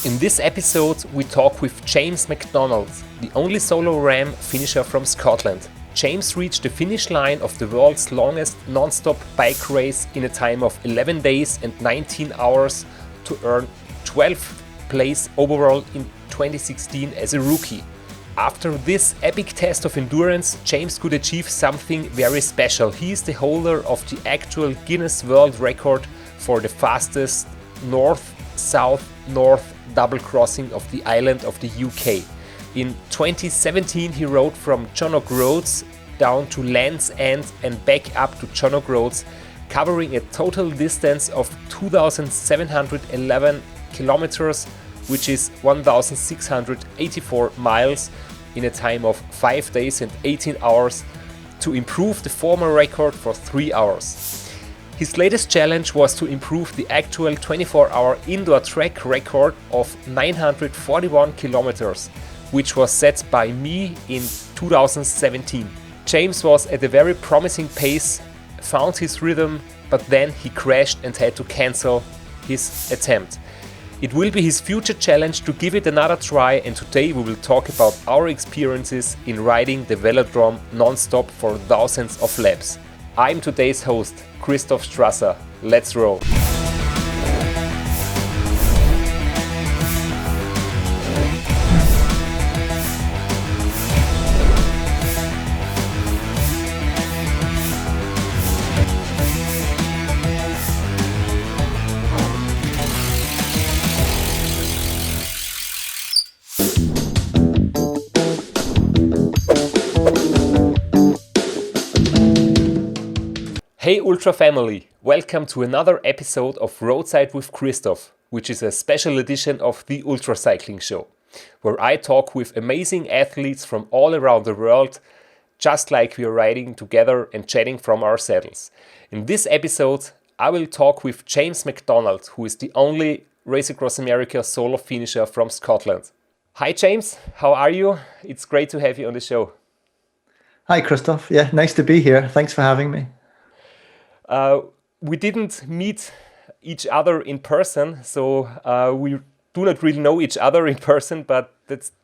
In this episode, we talk with James MacDonald, the only solo RAAM finisher from Scotland. James reached the finish line of the world's longest non-stop bike race in a time of 11 days and 19 hours to earn 12th place overall in 2016 as a rookie. After this epic test of endurance, James could achieve something very special. He is the holder of the actual Guinness World Record for the fastest north-south-north double crossing of the island of the UK. In 2017 he rode from Groats down to Land's End and back up to Groats, covering a total distance of 2,711 kilometers, which is 1,684 miles in a time of 5 days and 18 hours to improve the former record for 3 hours. His latest challenge was to improve the actual 24-hour indoor track record of 941 kilometers, which was set by me in 2017. James was at a very promising pace, found his rhythm, but then he crashed and had to cancel his attempt. It will be his future challenge to give it another try, and today we will talk about our experiences in riding the velodrome non-stop for thousands of laps. I'm today's host, Christoph Strasser. Let's roll! Hey Ultra family, welcome to another episode of Roadside with Christoph, which is a special edition of the Ultracycling show, where I talk with amazing athletes from all around the world, just like we are riding together and chatting from our saddles. In this episode, I will talk with James MacDonald, who is the only Race Across America solo finisher from Scotland. Hi James, how are you? It's great to have you on the show. Hi Christoph, yeah, nice to be here. Thanks for having me. We didn't meet each other in person, so we do not really know each other in person, but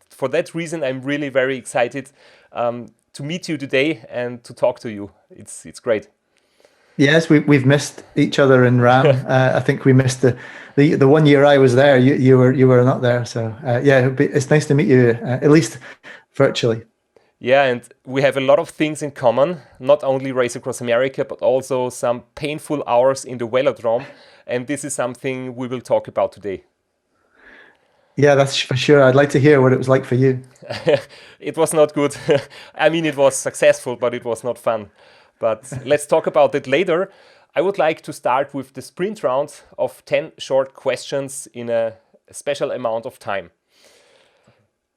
for that reason I'm really very excited to meet you today and to talk to you. It's great. Yes, we've missed each other in RAAM. I think we missed the 1 year I was there. You were not there, so yeah, it's nice to meet you at least virtually. Yeah, and we have a lot of things in common, not only Race Across America, but also some painful hours in the velodrome. And this is something we will talk about today. Yeah, that's for sure. I'd like to hear what it was like for you. It was not good. I mean, it was successful, but it was not fun. But let's talk about it later. I would like to start with the sprint round of 10 short questions in a special amount of time.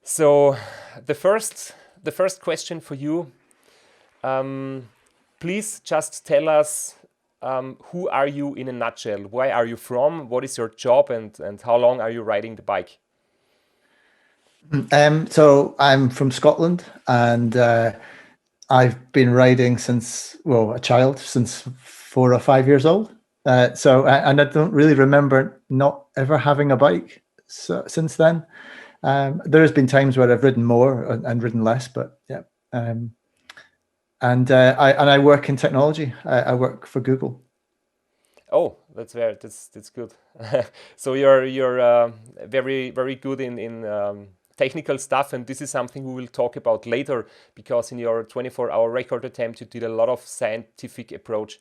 So the first question for you, please just tell us who are you in a nutshell? Where are you from? What is your job? And how long are you riding the bike? So I'm from Scotland, and I've been riding since, a child, since 4 or 5 years old. And I don't really remember not ever having a bike since then. There has been times where I've ridden more and ridden less, but yeah. I work in technology. I work for Google. Oh, that's good. So you're very very good in technical stuff, and this is something we will talk about later, because in your 24-hour record attempt you did a lot of scientific approach.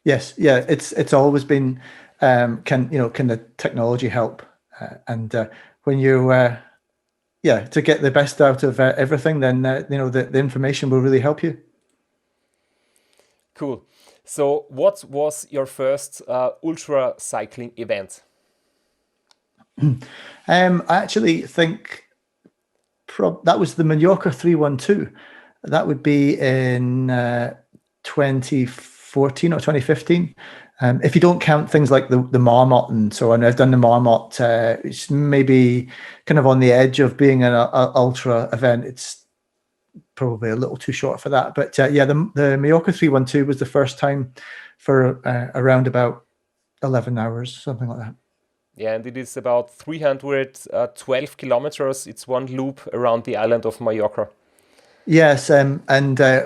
Yes, yeah. It's always been can the technology help and when you, to get the best out of everything, then the information will really help you. Cool. So, what was your first ultra cycling event? I actually think that was the Mallorca 312. That would be in 2014 or 2015. If you don't count things like the Marmot and so on, I've done the Marmot. It's maybe kind of on the edge of being an ultra event. It's probably a little too short for that. But yeah, the Mallorca 312 was the first time for around about 11 hours, something like that. Yeah, and it is about 312 kilometers. It's one loop around the island of Mallorca. Yes, and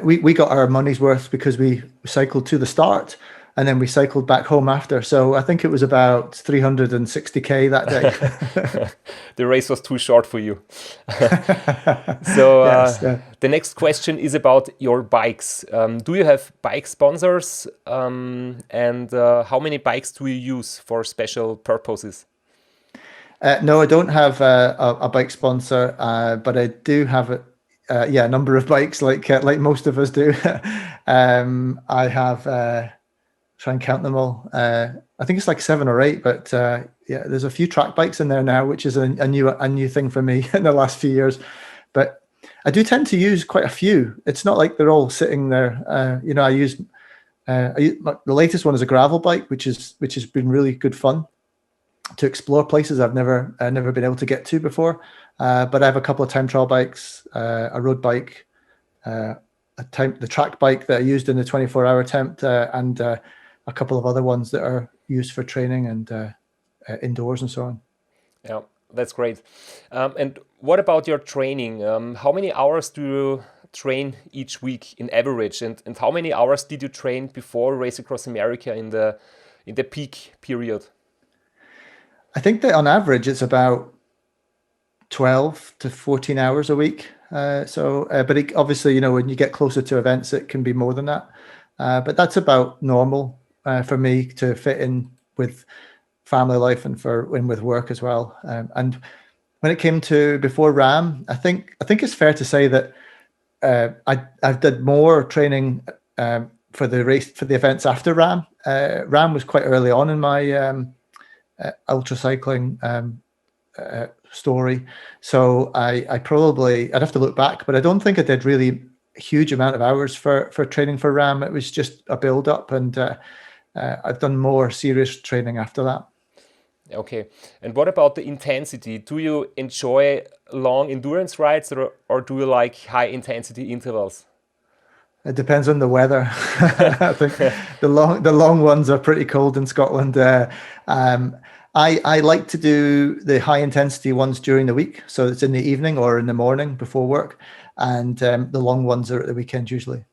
we got our money's worth because we cycled to the start and then we cycled back home after. So I think it was about 360k that day. The race was too short for you. So Yes. the next question is about your bikes. Do you have bike sponsors? And how many bikes do you use for special purposes? No, I don't have a bike sponsor, but I do have a number of bikes, like most of us do. I have try and count them all. I think it's like 7 or 8, but yeah, there's a few track bikes in there now, which is a new thing for me in the last few years. But I do tend to use quite a few. It's not like they're all sitting there. I use the latest one is a gravel bike, which has been really good fun to explore places I've never been able to get to before. But I have a couple of time trial bikes, a road bike, the track bike that I used in the 24-hour attempt, and a couple of other ones that are used for training and indoors and so on. Yeah, that's great. And what about your training? How many hours do you train each week in average? And how many hours did you train before Race Across America in the peak period? I think that on average it's about 12 to 14 hours a week. But obviously, when you get closer to events, it can be more than that. But that's about normal for me to fit in with family life and with work as well. And when it came to before RAAM, I think it's fair to say that I did more training for the events after RAAM. RAAM was quite early on in my ultracycling story, so I'd have to look back, but I don't think I did really a huge amount of hours for training for RAAM. It was just a build up, and I've done more serious training after that. Okay, and what about the intensity? Do you enjoy long endurance rides, or do you like high intensity intervals? It depends on the weather. I think the long ones are pretty cold in Scotland. I like to do the high intensity ones during the week, so it's in the evening or in the morning before work, and the long ones are at the weekend usually.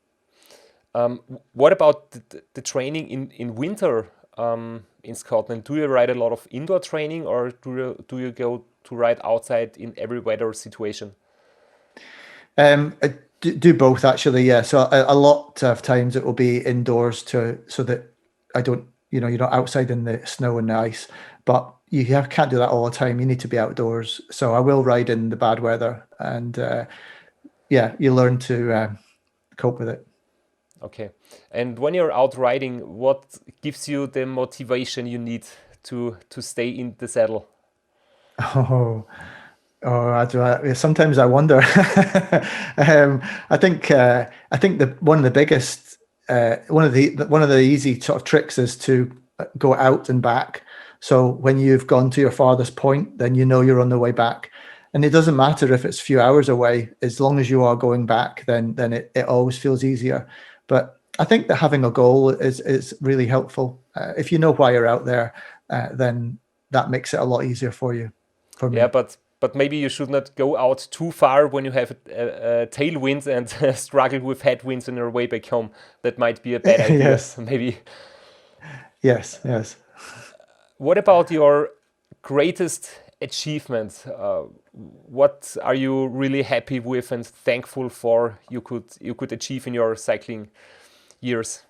What about the training in winter in Scotland? Do you ride a lot of indoor training, or do you go to ride outside in every weather situation? I do both actually, yeah. So a lot of times it will be indoors so that I don't, you're not outside in the snow and the ice, but can't do that all the time. You need to be outdoors. So I will ride in the bad weather, and yeah, you learn to cope with it. Okay. And when you're out riding, what gives you the motivation you need to stay in the saddle? Oh, sometimes I wonder. I think one of the biggest, one of the easy sort of tricks is to go out and back. So when you've gone to your farthest point, then you're on the way back, and it doesn't matter if it's a few hours away. As long as you are going back, then it always feels easier. But I think that having a goal is really helpful. If you know why you're out there, then that makes it a lot easier for you. For me. Yeah, but maybe you should not go out too far when you have a tailwind and struggle with headwinds on your way back home. That might be a bad idea. Yes. Maybe. Yes. What about your greatest achievement? What are you really happy with and thankful for you could achieve in your cycling years?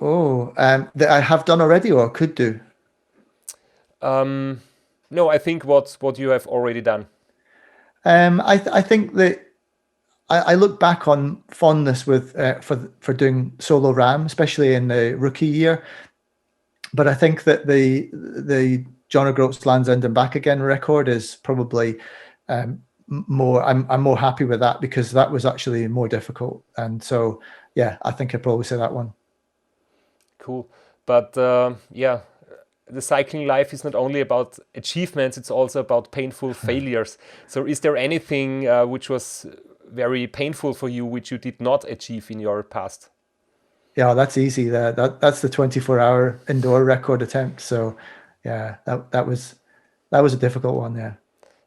Oh, that I have done already or could do. No, I think what you have already done. I think that I look back on fondness with for doing solo RAAM, especially in the rookie year. But I think that the John O'Groats Land's End and Back Again record is probably more. I'm more happy with that because that was actually more difficult, and so yeah, I think I'd probably say that one. Cool, but yeah, the cycling life is not only about achievements; it's also about painful failures. So, is there anything which was very painful for you, which you did not achieve in your past? Yeah, that's easy. That's the 24-hour indoor record attempt. So yeah, that was a difficult one. Yeah.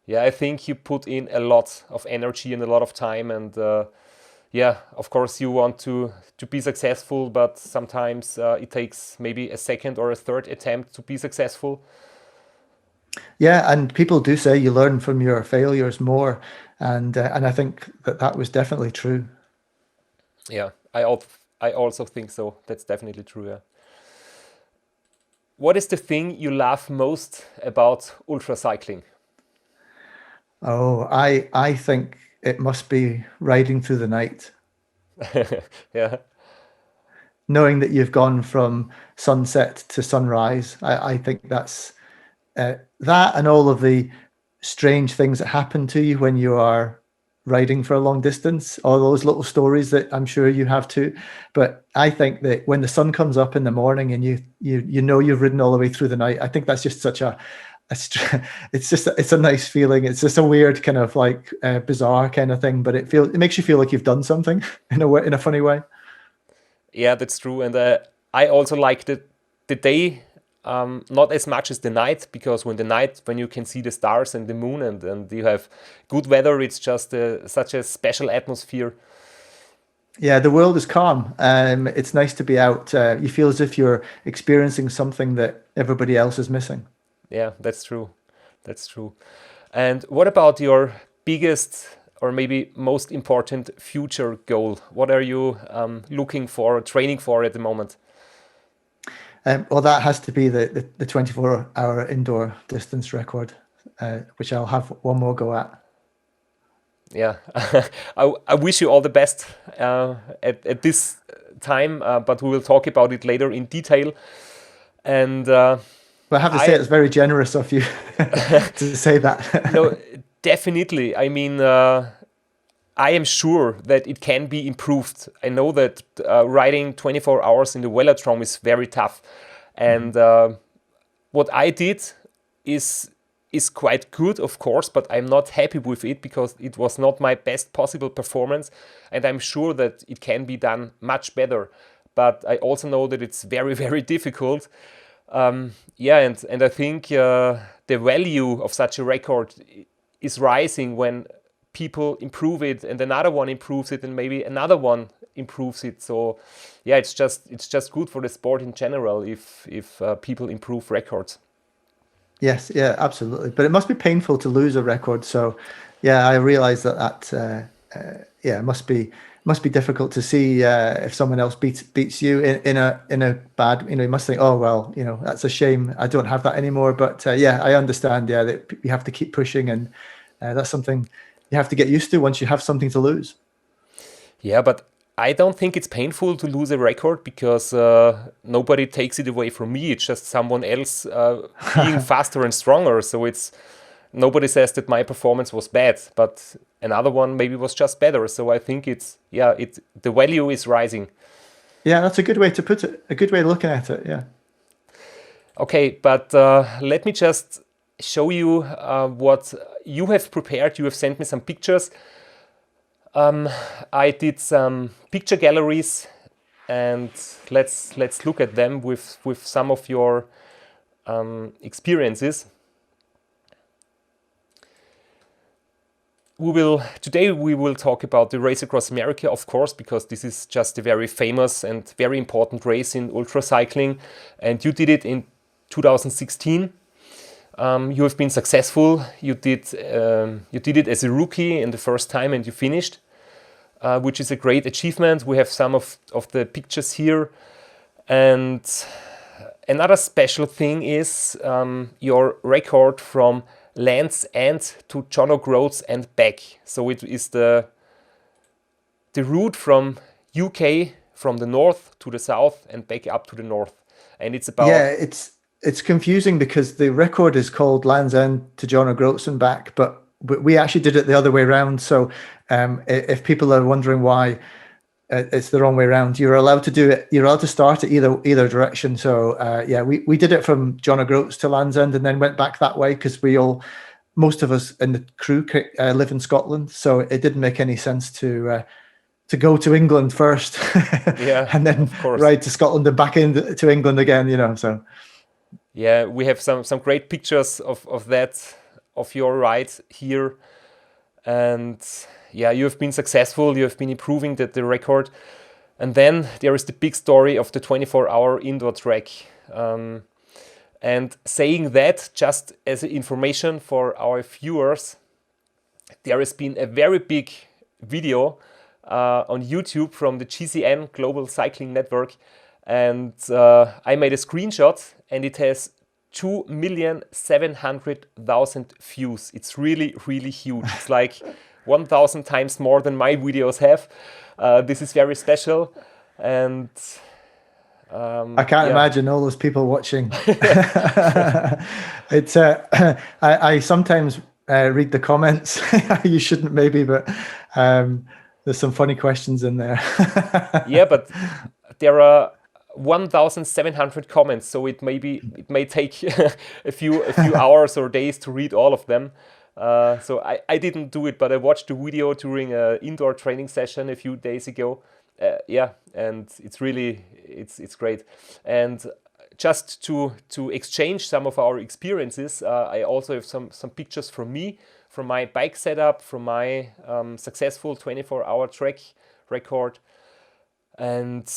Yeah, I think you put in a lot of energy and a lot of time, and yeah, of course you want to be successful, but sometimes it takes maybe a second or a third attempt to be successful. Yeah, and people do say you learn from your failures more, and I think that was definitely true. Yeah, I also think so. That's definitely true. Yeah. What is the thing you love most about ultracycling? Oh, I think it must be riding through the night, Yeah, knowing that you've gone from sunset to sunrise. I think that's that, and all of the strange things that happen to you when you are riding for a long distance, all those little stories that I'm sure you have too. But I think that when the sun comes up in the morning and you know you've ridden all the way through the night, I think that's just such it's a nice feeling. It's just a weird kind of like bizarre kind of thing, but it makes you feel like you've done something in a way, in a funny way. yeah, that's true. And I also like the day, not as much as the night, because when you can see the stars and the moon, and you have good weather, it's just such a special atmosphere. Yeah, the world is calm. It's nice to be out. You feel as if you're experiencing something that everybody else is missing. Yeah, that's true. That's true. And what about your biggest or maybe most important future goal? What are you looking for, training for at the moment? Well, that has to be the 24-hour indoor distance record, which I'll have one more go at. Yeah, I wish you all the best at this time, but we will talk about it later in detail. And But I have to say, it's very generous of you to say that. no, definitely. I mean, I am sure that it can be improved. I know that riding 24 hours in the velodrome is very tough, and what I did is quite good, of course, but I'm not happy with it because it was not my best possible performance, and I'm sure that it can be done much better. But I also know that it's very, very difficult. Yeah, and I think the value of such a record is rising when people improve it, and another one improves it, and maybe another one improves it. So, yeah, it's just good for the sport in general if people improve records. Yes, yeah, absolutely. But it must be painful to lose a record. So, yeah, I realize yeah, it must be difficult to see if someone else beats you in a bad. You know, you must think, oh well, you know, that's a shame. I don't have that anymore. But yeah, I understand. Yeah, that you have to keep pushing, and that's something you have to get used to once you have something to lose. Yeah, but I don't think it's painful to lose a record because nobody takes it away from me. It's just someone else being faster and stronger. So it's nobody says that my performance was bad, but another one maybe was just better. So I think the value is rising. Yeah, that's a good way to put it. A good way of looking at it. Yeah. Okay, but let me just show you what you have prepared. You have sent me some pictures. I did some picture galleries, and let's look at them with some of your experiences. Today we will talk about the race across America, of course, because this is just a very famous and very important race in ultracycling, and you did it in 2016. You have been successful. You did it as a rookie in the first time, and you finished, which is a great achievement. We have some of the pictures here, and another special thing is your record from Land's End to John O'Groats and back. So it is the route from UK, from the north to the south and back up to the north, and it's about it's confusing because the record is called Land's End to John O'Groats and back, but we actually did it the other way around. So if people are wondering why it's the wrong way around, you're allowed to do it. You're allowed to start at either direction. So yeah, we did it from John O'Groats to Land's End and then went back that way because most of us in the crew live in Scotland, so it didn't make any sense to go to England first, yeah, and then ride to Scotland and back into England again. You know, so. Yeah, we have some great pictures of that, of your ride here. And yeah, you have been successful, you have been improving the record. And then there is the big story of the 24-hour indoor track. And saying that, just as information for our viewers, there has been a very big video on YouTube from the GCN, Global Cycling Network. And I made a screenshot and it has 2,700,000 views. It's really, really huge. It's like 1,000 times more than my videos have. This is very special. And I can't imagine all those people watching. It's I sometimes read the comments. You shouldn't maybe, but there's some funny questions in there. Yeah, but there are 1,700 comments, so it may take a few hours or days to read all of them. So I didn't do it, but I watched the video during an indoor training session a few days ago. Yeah, and it's really it's great. And just to exchange some of our experiences, I also have some pictures from me, from my bike setup, from my successful 24-hour track record, and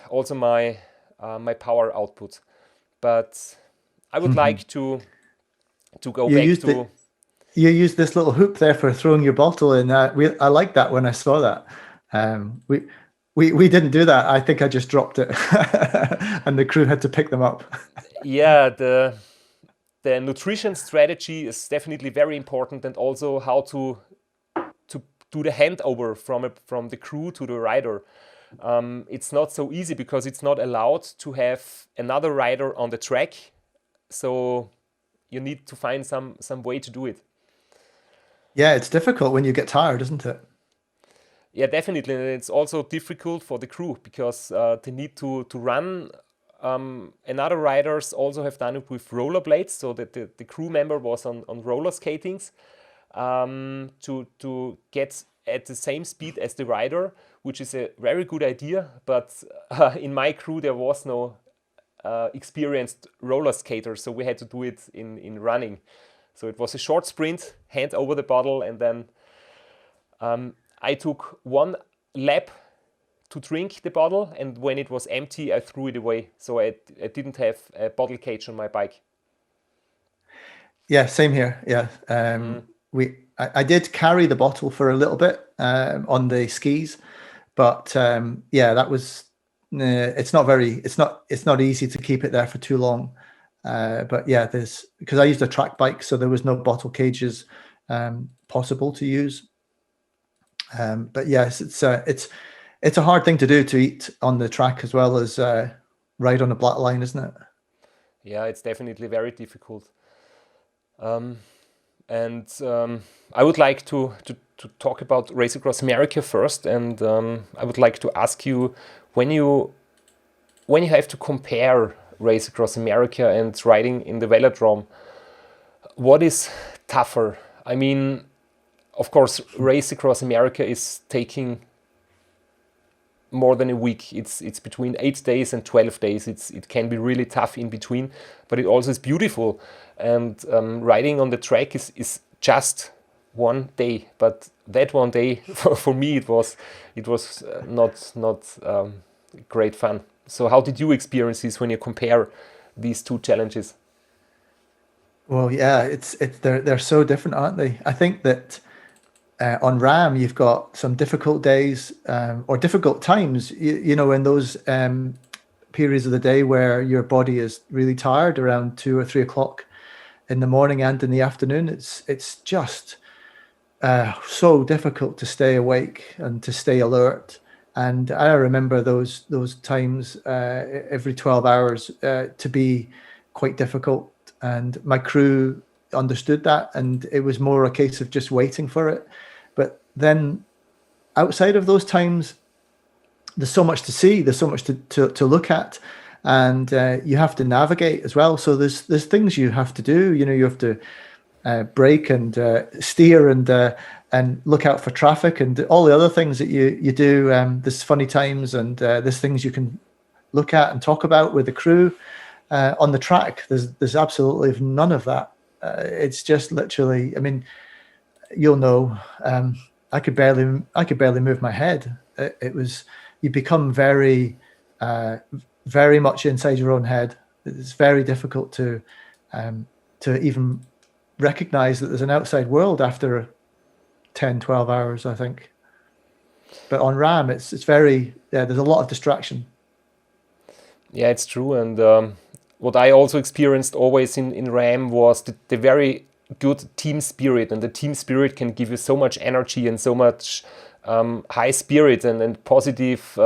also my my power output. But I would like to go back to. You used this little hoop there for throwing your bottle in. I like that when I saw that. We didn't do that. I think I just dropped it, and the crew had to pick them up. Yeah, the nutrition strategy is definitely very important, and also how to do the handover from the crew to the rider. It's not so easy because it's not allowed to have another rider on the track, so you need to find some way to do it. Yeah, it's difficult when you get tired, isn't it? Yeah, definitely. And it's also difficult for the crew because they need to run. Another riders also have done it with rollerblades, so that the crew member was on roller skatings to get at the same speed as the rider, which is a very good idea. But in my crew, there was no experienced roller skater, so we had to do it in running. So it was a short sprint, hand over the bottle, and then I took one lap to drink the bottle, and when it was empty, I threw it away. So I didn't have a bottle cage on my bike. Yeah, same here. Yeah, I did carry the bottle for a little bit on the skis, but yeah, that was it's not easy to keep it there for too long. But yeah, because I used a track bike, so there was no bottle cages possible to use. But yes, it's a hard thing to do, to eat on the track as well as ride on a black line, isn't it? Yeah, it's definitely very difficult. And I would like to talk about Race Across America first, and I would like to ask you, when you have to compare Race Across America and riding in the velodrome, what is tougher? I mean, of course, Race Across America is taking more than a week. It's between 8 days and 12 days. It can be really tough in between, but it also is beautiful. And riding on the track is just one day. But that one day, for me, it was not great fun. So how did you experience this when you compare these two challenges? Well, yeah, they're so different, aren't they? I think that on RAAM, you've got some difficult days or difficult times, you know, in those periods of the day where your body is really tired around 2 or 3 o'clock in the morning and in the afternoon. It's just so difficult to stay awake and to stay alert. And I remember those times every 12 hours to be quite difficult. And my crew understood that, and it was more a case of just waiting for it. But then outside of those times, there's so much to see, there's so much to look at, and you have to navigate as well. So there's things you have to do. You know, you have to brake and steer and look out for traffic and all the other things that you do. There's funny times and there's things you can look at and talk about with the crew. On the track, there's absolutely none of that. It's just literally, I mean, you'll know, I could barely move my head. It was, you become very, very much inside your own head. It's very difficult to even recognize that there's an outside world after 10, 12 hours, I think. But on RAAM, it's very, there's a lot of distraction. Yeah, it's true. And what I also experienced always in RAAM was the very good team spirit. And the team spirit can give you so much energy and so much high spirit and positive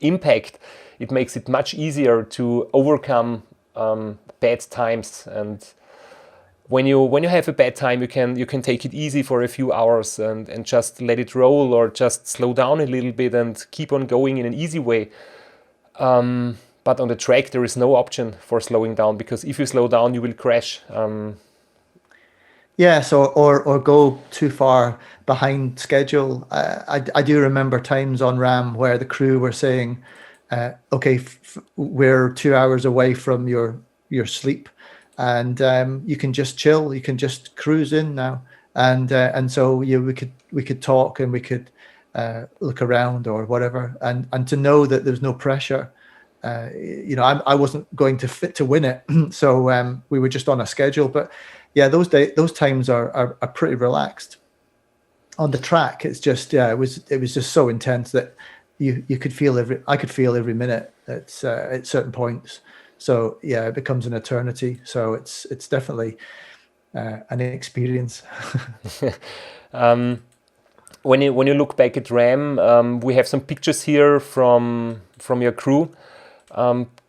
impact. It makes it much easier to overcome bad times. And when you have a bad time, you can take it easy for a few hours and just let it roll, or just slow down a little bit and keep on going in an easy way. But on the track, there is no option for slowing down, because if you slow down, you will crash. Yes, or go too far behind schedule. I do remember times on RAAM where the crew were saying, okay, we're 2 hours away from your sleep, and you can just chill, you can just cruise in now. And so we could talk, and we could look around or whatever, and to know that there's no pressure. I wasn't going to fit to win it, so we were just on a schedule. But yeah, those times are pretty relaxed. On the track, it's just it was just so intense that you could feel I could feel every minute at certain points. So yeah, it becomes an eternity. So it's definitely an experience. When you look back at RAAM, we have some pictures here from your crew.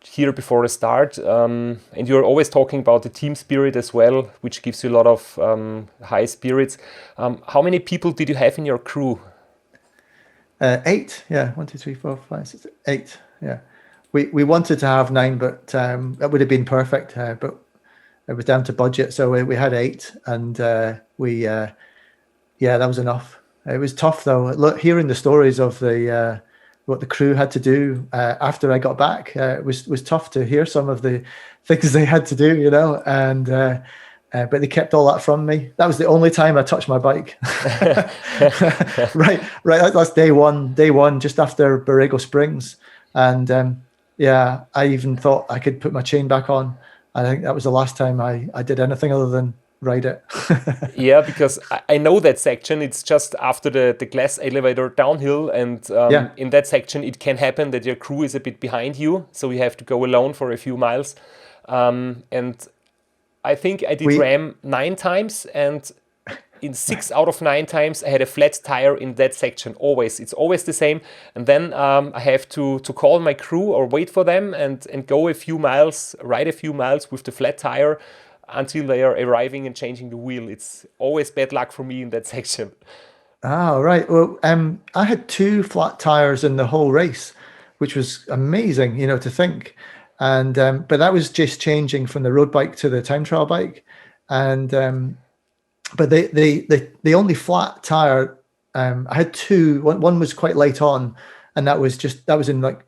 Here before the start, and you're always talking about the team spirit as well, which gives you a lot of high spirits. How many people did you have in your crew? 8. Yeah, 1, 2, 3, 4, 5, 6, 8. Yeah, we wanted to have 9, but that would have been perfect. But it was down to budget, so we had 8, and that was enough. It was tough though. Look, hearing the stories of what the crew had to do after I got back, it was tough to hear some of the things they had to do, and but they kept all that from me. That was the only time I touched my bike. right. That's day one, just after Borrego Springs, and I even thought I could put my chain back on. I think that was the last time I did anything other than ride it. Yeah, because I know that section. It's just after the glass elevator downhill, and in that section it can happen that your crew is a bit behind you, so you have to go alone for a few miles. And I think I did RAAM 9 times, and in 6 out of 9 times I had a flat tire in that section. It's always the same. And then I have to call my crew or wait for them and go ride a few miles with the flat tire until they are arriving and changing the wheel. It's always bad luck for me in that section. Oh, right. Well, I had 2 flat tires in the whole race, which was amazing, to think. And but that was just changing from the road bike to the time trial bike. And but the only flat tire, I had 2. One was quite late on, and that was in like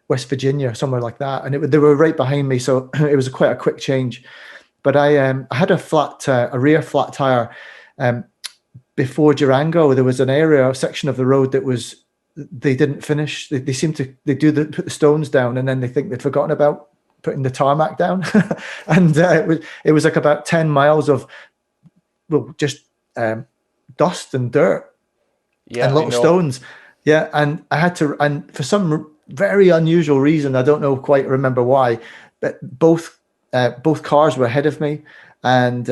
West Virginia, somewhere like that, and they were right behind me, so it was quite a quick change. But I had a rear flat tire before Durango. There was a section of the road that they didn't finish. They seemed to put the stones down, and then they think they'd forgotten about putting the tarmac down, and it was like about 10 miles of just dust and dirt, and little stones. Yeah, and I had to, and for some very unusual reason, I don't know quite remember why, but both cars were ahead of me, and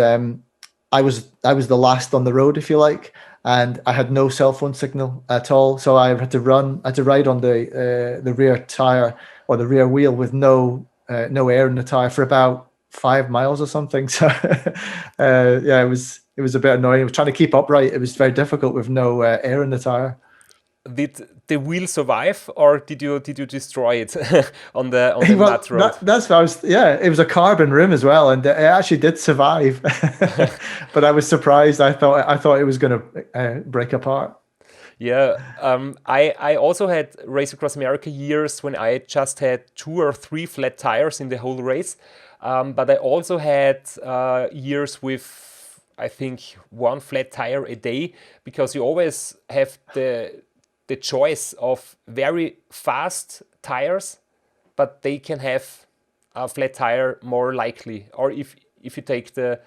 I was the last on the road, if you like, and I had no cell phone signal at all, so I had to ride on the rear tire or the rear wheel with no air in the tire for about 5 miles or something. So it was a bit annoying. I was trying to keep upright. It was very difficult with no air in the tire. Did the wheel survive, or did you destroy it on the mud road? That's what I was. Yeah, it was a carbon rim as well, and it actually did survive. But I was surprised. I thought it was going to break apart. Yeah, I also had Race Across America years when I just had 2 or 3 flat tires in the whole race. But I also had years with, I think, 1 flat tire a day, because you always have the choice of very fast tires, but they can have a flat tire more likely. Or if you take the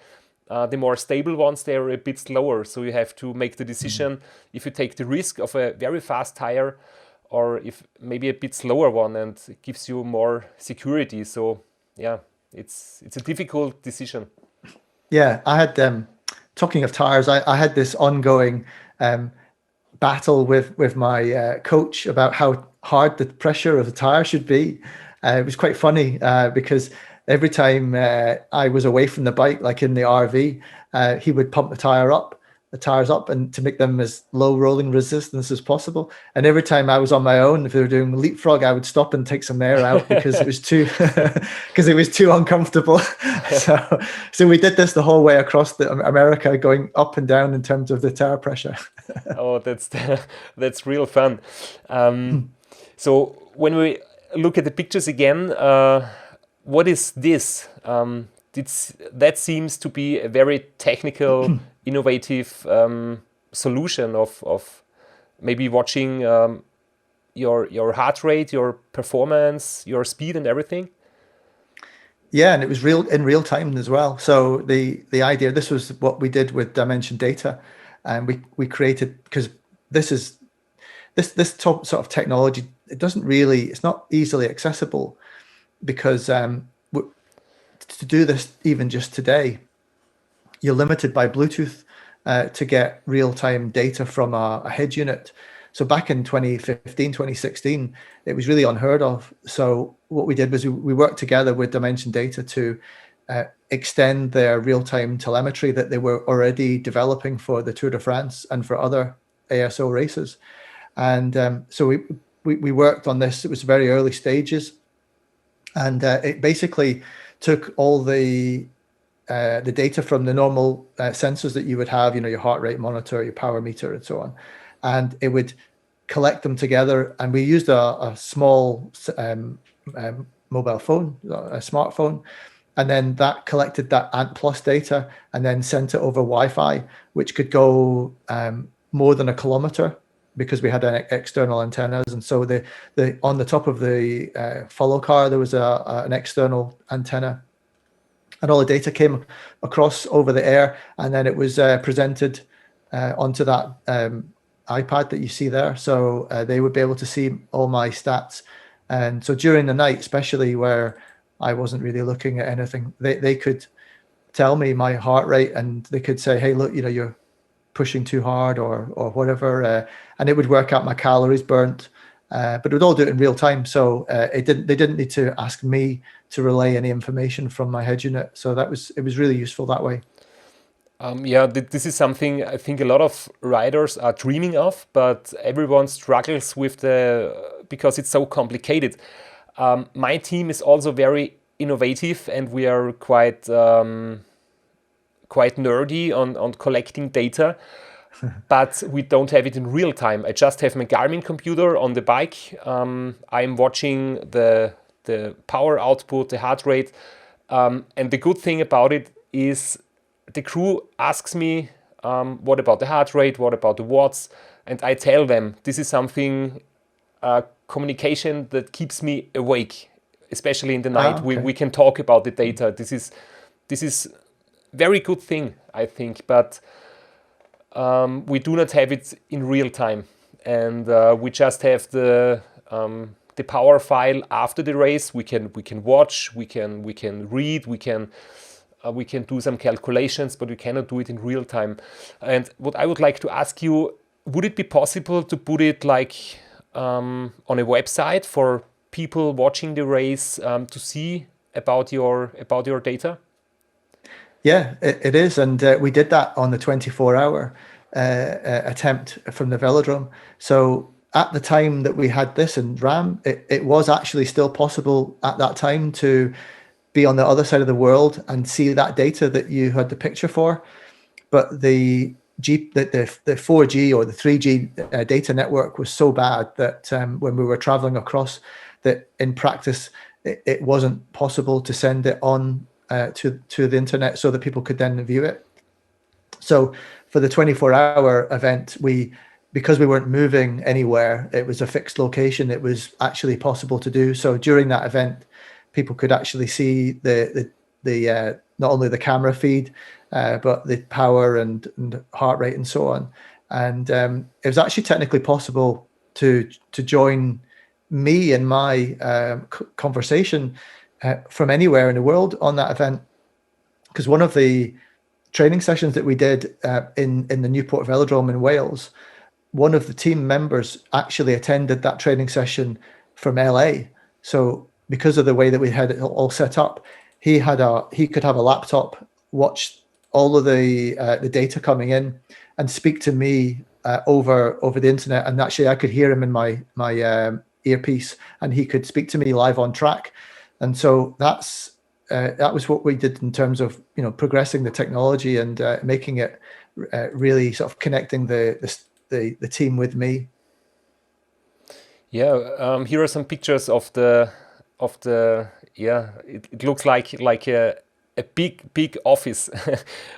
more stable ones, they're a bit slower. So you have to make the decision if you take the risk of a very fast tire, or if maybe a bit slower one, and it gives you more security. So yeah, it's a difficult decision. Yeah, I had talking of tires, I had this ongoing battle with my coach about how hard the pressure of the tire should be. It was quite funny because every time I was away from the bike, like in the RV, he would pump the tires up, and to make them as low rolling resistance as possible. And every time I was on my own, if they were doing leapfrog, I would stop and take some air out because it was too because it was too uncomfortable. So we did this the whole way across America, going up and down in terms of the tire pressure. Oh, that's real fun. So when we look at the pictures again, what is this? That seems to be a very technical, innovative solution of maybe watching your heart rate, your performance, your speed, and everything. Yeah, and it was in real time as well. So the idea, this was what we did with Dimension Data, and we created, because this top sort of technology, it's not easily accessible, because to do this even just today, you're limited by Bluetooth to get real-time data from a head unit. So back in 2015, 2016, it was really unheard of. So what we did was we worked together with Dimension Data to extend their real-time telemetry that they were already developing for the Tour de France and for other ASO races. And so we worked on this. It was very early stages, and it basically took all the data from the normal sensors that you would have, your heart rate monitor, your power meter, and so on, and it would collect them together. And we used a small mobile phone, a smartphone, and then that collected that Ant Plus data and then sent it over Wi-Fi, which could go more than a kilometer, because we had external antennas. And so the on the top of the follow car, there was an external antenna, and all the data came across over the air, and then it was presented onto that iPad that you see there. So they would be able to see all my stats. And so during the night, especially where I wasn't really looking at anything, they could tell me my heart rate, and they could say, hey, look, you're pushing too hard or whatever, and it would work out my calories burnt, but it would all do it in real time. So they didn't need to ask me to relay any information from my head unit. So it was really useful that way. Yeah, this is something I think a lot of riders are dreaming of, but everyone struggles with because it's so complicated. My team is also very innovative, and we are quite nerdy on collecting data, but we don't have it in real time. I just have my Garmin computer on the bike. I'm watching the power output, the heart rate, and the good thing about it is the crew asks me, what about the heart rate, what about the watts, and I tell them this is something, communication that keeps me awake, especially in the night. Okay. We can talk about the data. This is very good thing, I think, but we do not have it in real time, and we just have the power file after the race. We can watch, we can read, we can do some calculations, but we cannot do it in real time. And what I would like to ask you, would it be possible to put it like on a website for people watching the race to see about your data? Yeah, it is. And we did that on the 24-hour attempt from the velodrome. So at the time that we had this in RAAM, it was actually still possible at that time to be on the other side of the world and see that data that you had the picture for. But the the 4G or the 3G data network was so bad that when we were traveling across, that in practice it wasn't possible to send it on to the internet so that people could then view it. So for the 24-hour event, because we weren't moving anywhere, it was a fixed location. It was actually possible to do. So during that event, people could actually see the not only the camera feed, but the power and heart rate and so on. And it was actually technically possible to join me in my conversation from anywhere in the world on that event, because one of the training sessions that we did in the Newport Velodrome in Wales, one of the team members actually attended that training session from LA. So because of the way that we had it all set up, he could have a laptop, watch all of the data coming in, and speak to me over the internet. And actually, I could hear him in my earpiece, and he could speak to me live on track. And so that was what we did in terms of progressing the technology and making it really sort of connecting the team with me. Yeah, here are some pictures of the it looks like a big office.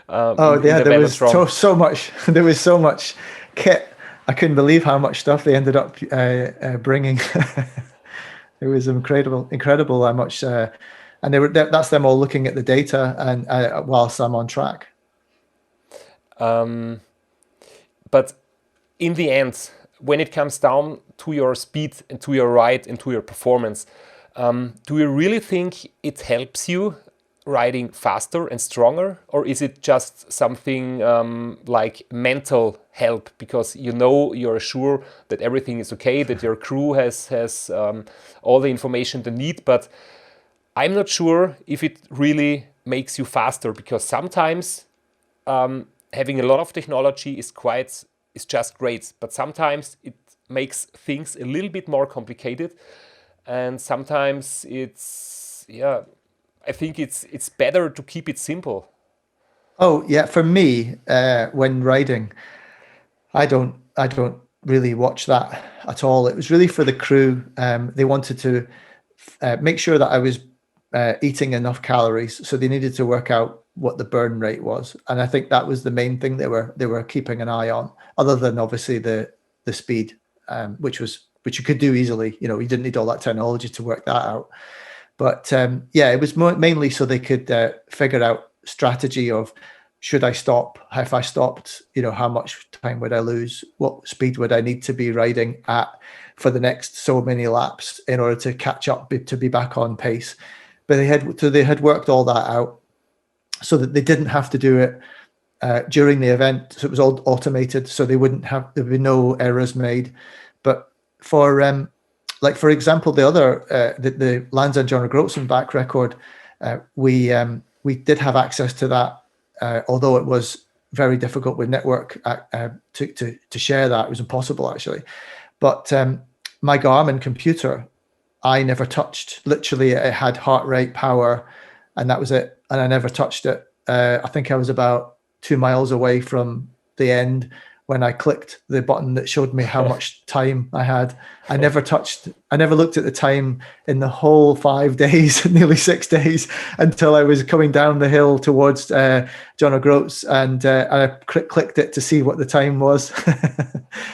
There was so much. There was so much kit. I couldn't believe how much stuff they ended up bringing. It was incredible how much. And that's them all looking at the data and whilst I'm on track. But in the end, when it comes down to your speed and to your ride and to your performance, do you really think it helps you riding faster and stronger, or is it just something like mental help because you're sure that everything is okay, that your crew has all the information they need, but I'm not sure if it really makes you faster, because sometimes having a lot of technology is just great, but sometimes it makes things a little bit more complicated, and sometimes I think it's better to keep it simple. Oh yeah, for me, when riding, I don't really watch that at all. It was really for the crew. They wanted to make sure that I was eating enough calories, so they needed to work out what the burn rate was, and I think that was the main thing they were keeping an eye on, other than obviously the speed, which you could do easily. You didn't need all that technology to work that out. But it was mainly so they could figure out strategy of, should I stop? If I stopped, how much time would I lose? What speed would I need to be riding at for the next so many laps in order to catch up, to be back on pace? But they had worked all that out so that they didn't have to do it during the event. So it was all automated, so there would be no errors made. But for example, the other the Lands and John Groats back record, we did have access to that, although it was very difficult with network to share that. It was impossible actually. But my Garmin computer, I never touched. Literally, it had heart rate, power, and that was it. And I never touched it. I think I was about 2 miles away from the end when I clicked the button that showed me how much time I had. I never looked at the time in the whole 5 days, nearly 6 days, until I was coming down the hill towards John O'Groats, and I clicked it to see what the time was.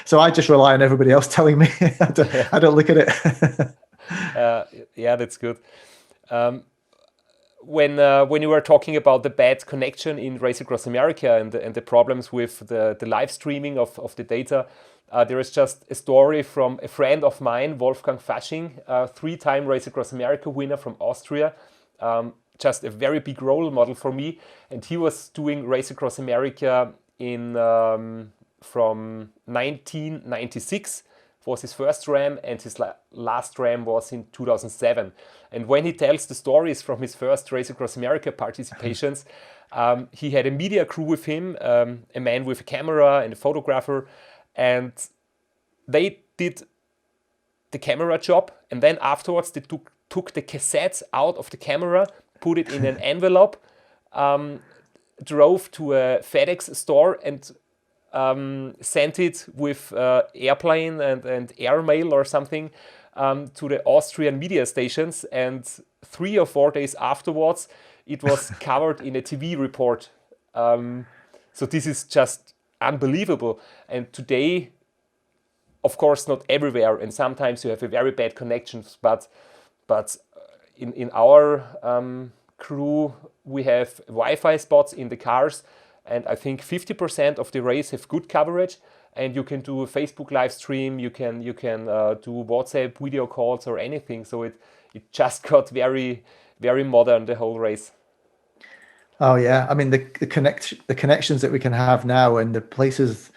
So I just rely on everybody else telling me. I don't look at it. That's good. When you were talking about the bad connection in Race Across America and the problems with the live streaming of the data, there is just a story from a friend of mine, Wolfgang Fasching, 3-time Race Across America winner from Austria, just a very big role model for me. And he was doing Race Across America from 1996. Was his first RAAM, and his last RAAM was in 2007. And when he tells the stories from his first Race Across America participations, he had a media crew with him, a man with a camera and a photographer, and they did the camera job, and then afterwards they took the cassettes out of the camera, put it in an envelope, drove to a FedEx store and sent it with airplane and airmail or something to the Austrian media stations, and 3 or 4 days afterwards, it was covered in a TV report. So this is just unbelievable. And today, of course, not everywhere, and sometimes you have a very bad connections, but in our crew, we have Wi-Fi spots in the cars, and I think 50% of the race have good coverage, and you can do a Facebook live stream, you can do WhatsApp video calls or anything. So it just got very, very modern, the whole race. Oh yeah, I mean the connections that we can have now, and the places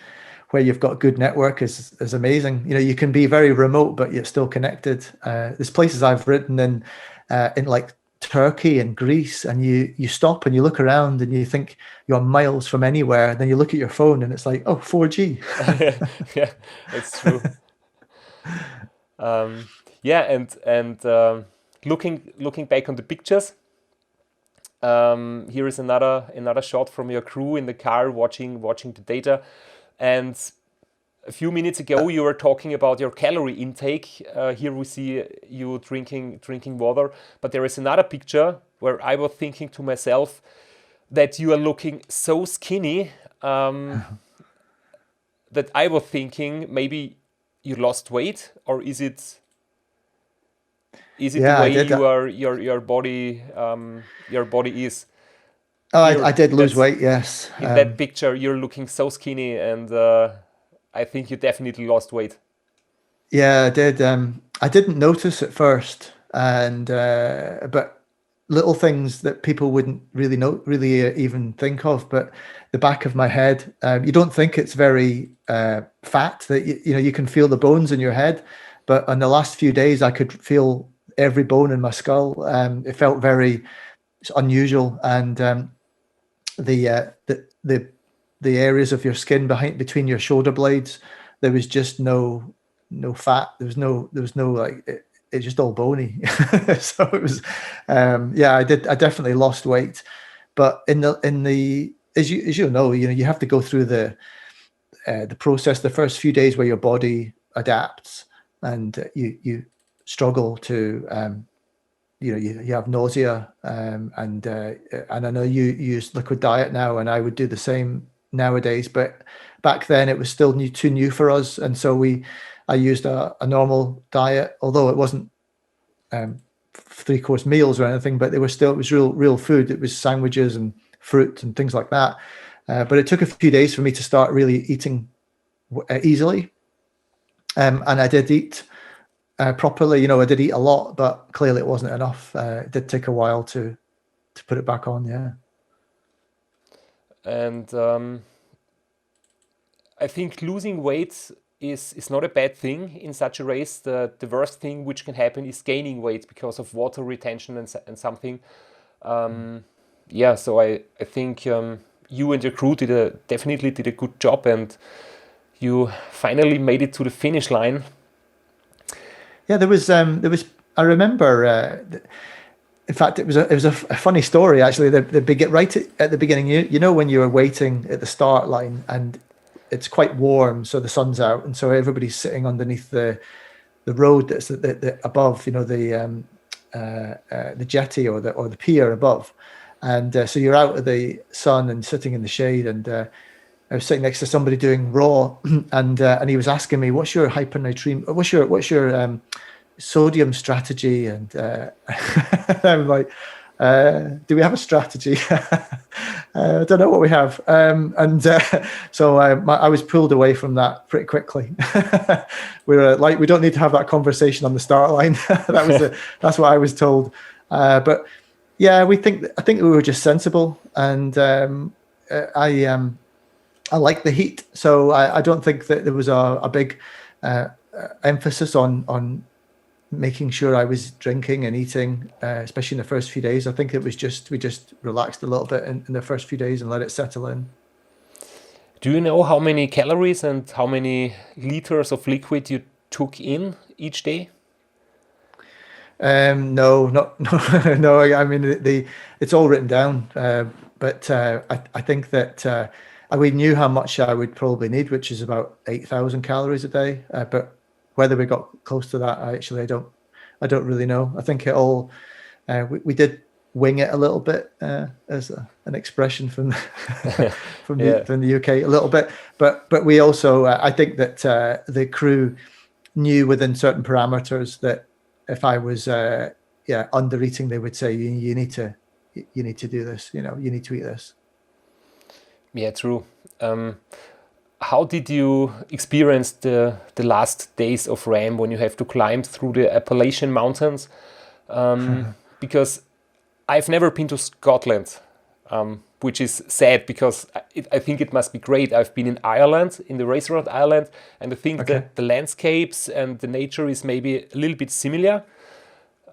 where you've got good network is amazing. You know, you can be very remote, but you're still connected. There's places I've ridden in like Turkey and Greece, and you stop and you look around and you think you're miles from anywhere, and then you look at your phone and it's like, oh, 4G. Yeah, it's true. Yeah, and looking back on the pictures, here is another shot from your crew in the car watching the data. And a few minutes ago, you were talking about your calorie intake. Here we see you drinking water. But there is another picture where I was thinking to myself that you are looking so skinny that I was thinking maybe you lost weight, or is it Yeah, the way your body is? Oh, Here, I did lose weight, yes. In that picture, you're looking so skinny, and I think you definitely lost weight. Yeah, I did. I didn't notice at first, and but little things that people wouldn't really even think of. But the back of my head, you don't think it's very fat. That you know, you can feel the bones in your head, but in the last few days, I could feel every bone in my skull. It felt very unusual, and the areas of your skin between your shoulder blades, there was just no fat. There was no like it's just all bony. So it was yeah, I definitely lost weight, but in the as you know, you have to go through the process the first few days where your body adapts, and you struggle to you have nausea, and I know you use liquid diet now, and I would do the same nowadays, but back then it was still too new for us, and so I used a normal diet, although it wasn't 3-course meals or anything, but it was real food. It was sandwiches and fruit and things like that, but it took a few days for me to start really eating easily, and I did eat properly. I did eat a lot, but clearly it wasn't enough. It did take a while to put it back on. Yeah. And I think losing weight is not a bad thing in such a race. The worst thing which can happen is gaining weight because of water retention and something. Yeah, so I think you and your crew definitely did a good job, and you finally made it to the finish line. Yeah, there was. I remember. In fact, it was a funny story actually. Right at the beginning, you know, when you were waiting at the start line and it's quite warm, so the sun's out, and so everybody's sitting underneath the road that's above, you know, the jetty or the pier above, and so you're out of the sun and sitting in the shade, and I was sitting next to somebody doing raw, and he was asking me, "What's your hypernatremia? What's your sodium strategy?" And I'm like, "Do we have a strategy?" I don't know what we have, so I was pulled away from that pretty quickly. We were like, we don't need to have that conversation on the start line. That's what I was told. But yeah, I think we were just sensible, and I like the heat, so I don't think that there was a big emphasis on making sure I was drinking and eating, especially in the first few days. I think it was we just relaxed a little bit in the first few days and let it settle in. Do you know how many calories and how many liters of liquid you took in each day? No. I mean, it's all written down, but I think that we knew how much I would probably need, which is about 8,000 calories a day. But whether we got close to that, I don't really know. I think it all we did wing it a little bit, as an expression from from the UK a little bit. But we also I think that the crew knew within certain parameters that if I was under eating, they would say you need to do this. You need to eat this. Yeah, true. How did you experience the last days of RAAM when you have to climb through the Appalachian Mountains? Because I've never been to Scotland, which is sad because I think it must be great. I've been in Ireland, in the Race Road Ireland, and I think that the landscapes and the nature is maybe a little bit similar.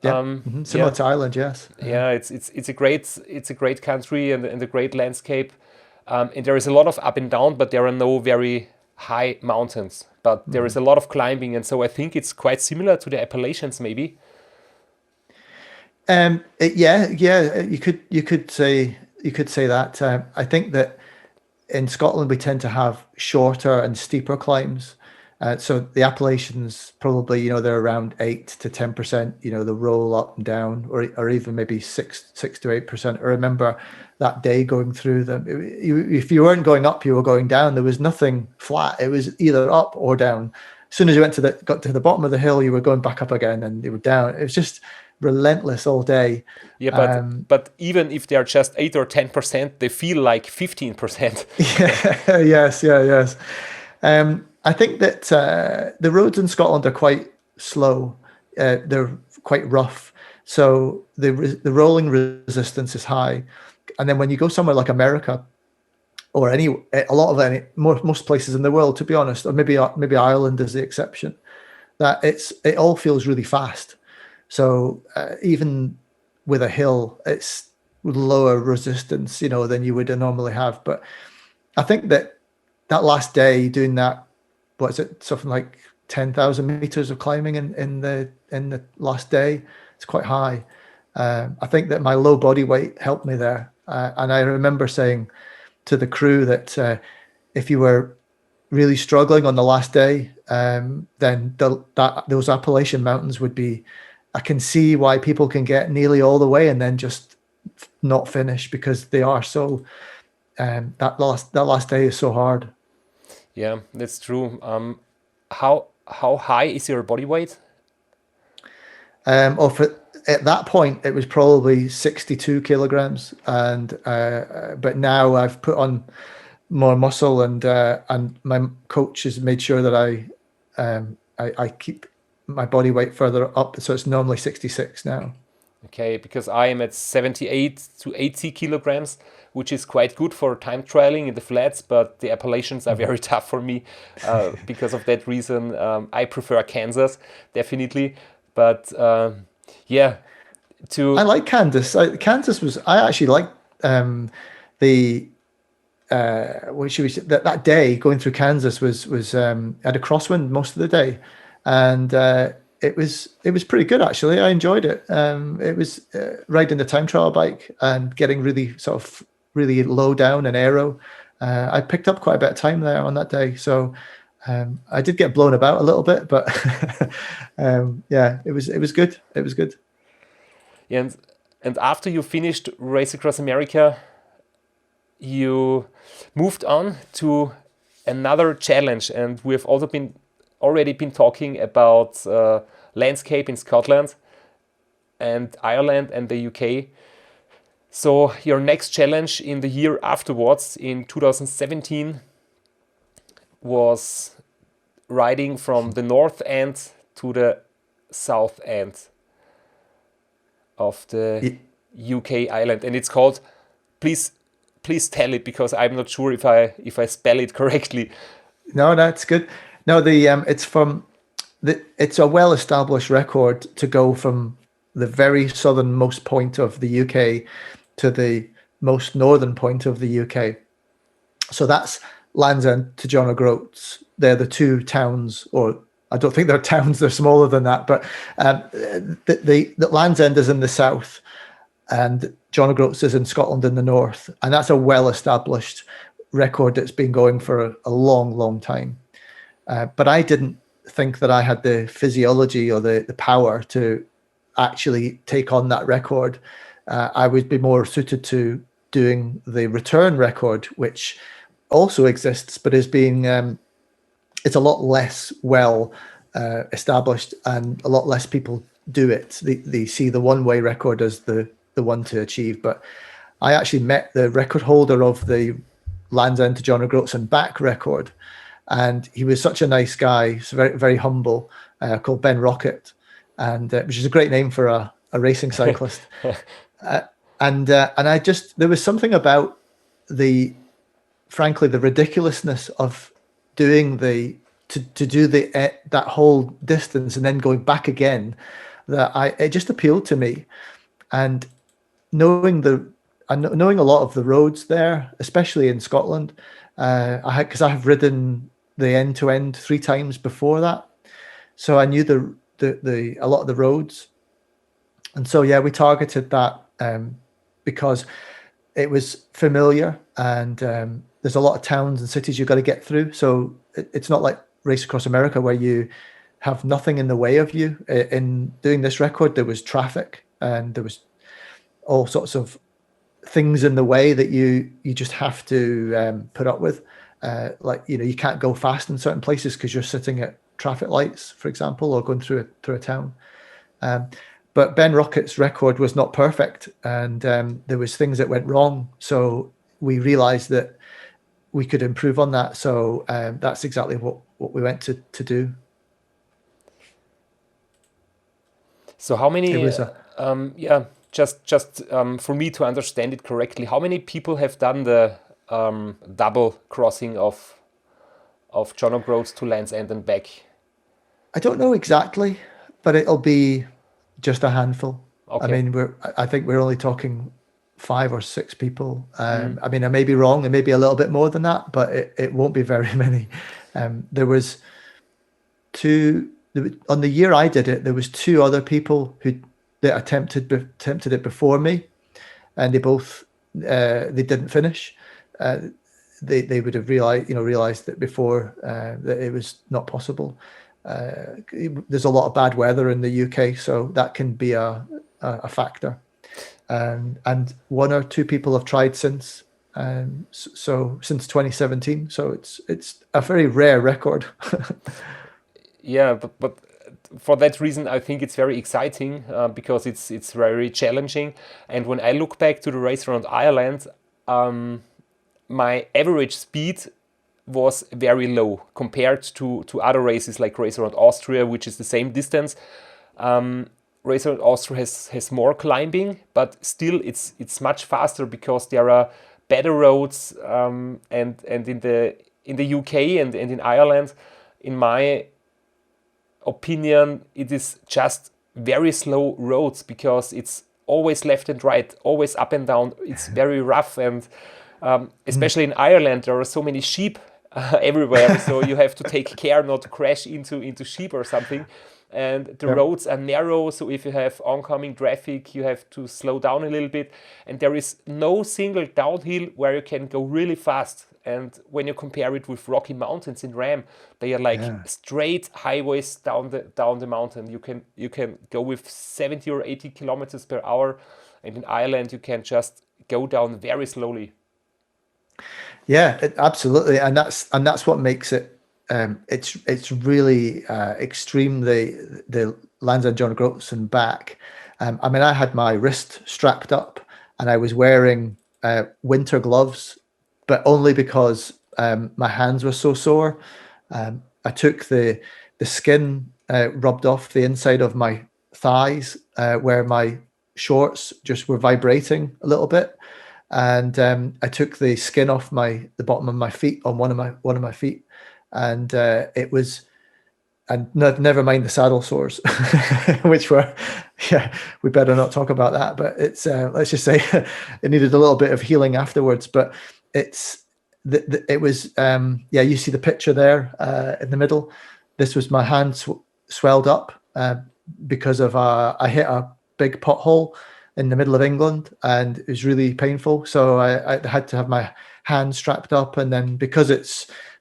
Yeah, similar to Ireland, yes. Yeah, it's a great country and a great landscape. And there is a lot of up and down, but there are no very high mountains. But there is a lot of climbing, and so I think it's quite similar to the Appalachians, maybe. You could say that. I think that in Scotland we tend to have shorter and steeper climbs. So the Appalachians probably, they're around 8 to 10%. The roll up and down, or even maybe 6 to 8%. I remember that day going through them. If you weren't going up, you were going down. There was nothing flat. It was either up or down. As soon as you got to the bottom of the hill, you were going back up again, and you were down. It was just relentless all day. Yeah, but even if they are just 8 or 10%, they feel like 15%. Yes. I think that the roads in Scotland are quite slow. They're quite rough, so the rolling resistance is high. And then when you go somewhere like America, or most places in the world, to be honest, or maybe Ireland is the exception, that it all feels really fast. So even with a hill, it's lower resistance, than you would normally have. But I think that last day doing that, what is it, something like 10,000 meters of climbing in the last day, it's quite high. I think that my low body weight helped me there. And I remember saying to the crew that if you were really struggling on the last day, then those Appalachian Mountains would be, I can see why people can get nearly all the way and then just not finish, because they are so, that last day is so hard. Yeah, that's true. How high is your body weight? At that point, it was probably 62 kilograms, and but now I've put on more muscle, and my coach has made sure that I keep my body weight further up, so it's normally 66 now. Okay, because I am at 78 to 80 kilograms, which is quite good for time trialing in the flats, but the Appalachians are very tough for me. Because of that reason, I prefer Kansas, definitely. But I like Kansas. Kansas was, I actually liked that day going through Kansas was had a crosswind most of the day, and it was pretty good actually. I enjoyed it. It was riding the time trial bike and getting really low down and aero. I picked up quite a bit of time there on that day, so I did get blown about a little bit, but it was good. It was good. Yeah, and after you finished Race Across America, you moved on to another challenge, and we have also already been talking about landscape in Scotland and Ireland and the UK. So your next challenge in the year afterwards, in 2017, was riding from the north end to the south end of the UK island, and it's called, please tell it, because I'm not sure if I spell it correctly. No, that's good. No, it's a well-established record to go from the very southernmost point of the UK to the most northern point of the UK. So that's Land's End to John O'Groats. They're the two towns, or I don't think they're towns, they're smaller than that, but the Land's End is in the south and John O'Groats is in Scotland in the north, and that's a well-established record that's been going for a long time. But I didn't think that I had the physiology or the power to actually take on that record. I would be more suited to doing the return record, which also exists, but is being it's a lot less well established, and a lot less people do it. They see the one-way record as the one to achieve. But I actually met the record holder of the Land's End to John O'Groats and back record, and he was such a nice guy. He's very, very humble, called Ben Rocket, and which is a great name for a racing cyclist. And I just, there was something about frankly the ridiculousness of doing to do that whole distance and then going back again, that it just appealed to me. And knowing a lot of the roads there, especially in Scotland, because I have ridden the end to end 3 times before that, so I knew a lot of the roads, and so yeah, we targeted that because it was familiar, and there's a lot of towns and cities you've got to get through. So it's not like Race Across America where you have nothing in the way of you. In doing this record, there was traffic and there was all sorts of things in the way that you just have to put up with. Like, you can't go fast in certain places because you're sitting at traffic lights, for example, or going through a town. But Ben Rocket's record was not perfect, and there was things that went wrong. So we realized that we could improve on that. So that's exactly what we went to do. So how many? Just for me to understand it correctly, how many people have done the double crossing of John O'Groats to Land's End and back? I don't know exactly, but it'll be just a handful. Okay. I mean, I think we're only talking 5 or 6 people. I mean, I may be wrong, it may be a little bit more than that, but it won't be very many. There was 2 on the year I did it. There was 2 other people that attempted it before me, and they both they didn't finish. They would have realized that before that it was not possible. There's a lot of bad weather in the UK, so that can be a factor. And 1 or 2 people have tried since. So since 2017. So it's a very rare record. Yeah, but for that reason, I think it's very exciting because it's very challenging. And when I look back to the race around Ireland, my average speed was very low compared to other races like Race Around Austria, which is the same distance. Race Around Austria has more climbing, but still it's much faster because there are better roads. And in the UK and in Ireland, in my opinion, it is just very slow roads because it's always left and right, always up and down. It's very rough, and especially in Ireland, there are so many sheep everywhere, so you have to take care not to crash into sheep or something. And the roads are narrow, so if you have oncoming traffic, you have to slow down a little bit. And there is no single downhill where you can go really fast. And when you compare it with Rocky Mountains in RAAM, they are like straight highways down the mountain. You can go with 70 or 80 kilometers per hour, and in Ireland you can just go down very slowly. Yeah, absolutely, and that's what makes it. It's really extreme. The Land's End John O'Groats and back. I mean, I had my wrist strapped up, and I was wearing winter gloves, but only because my hands were so sore. I took the skin rubbed off the inside of my thighs where my shorts just were vibrating a little bit, and I took the skin off the bottom of my feet on one of my feet. And it was, and never mind the saddle sores, which were, we better not talk about that. But it's, let's just say, it needed a little bit of healing afterwards. But it was, you see the picture there in the middle. This was my hand swelled up because of I hit a big pothole in the middle of England, and it was really painful. So I had to have my hand strapped up, and then because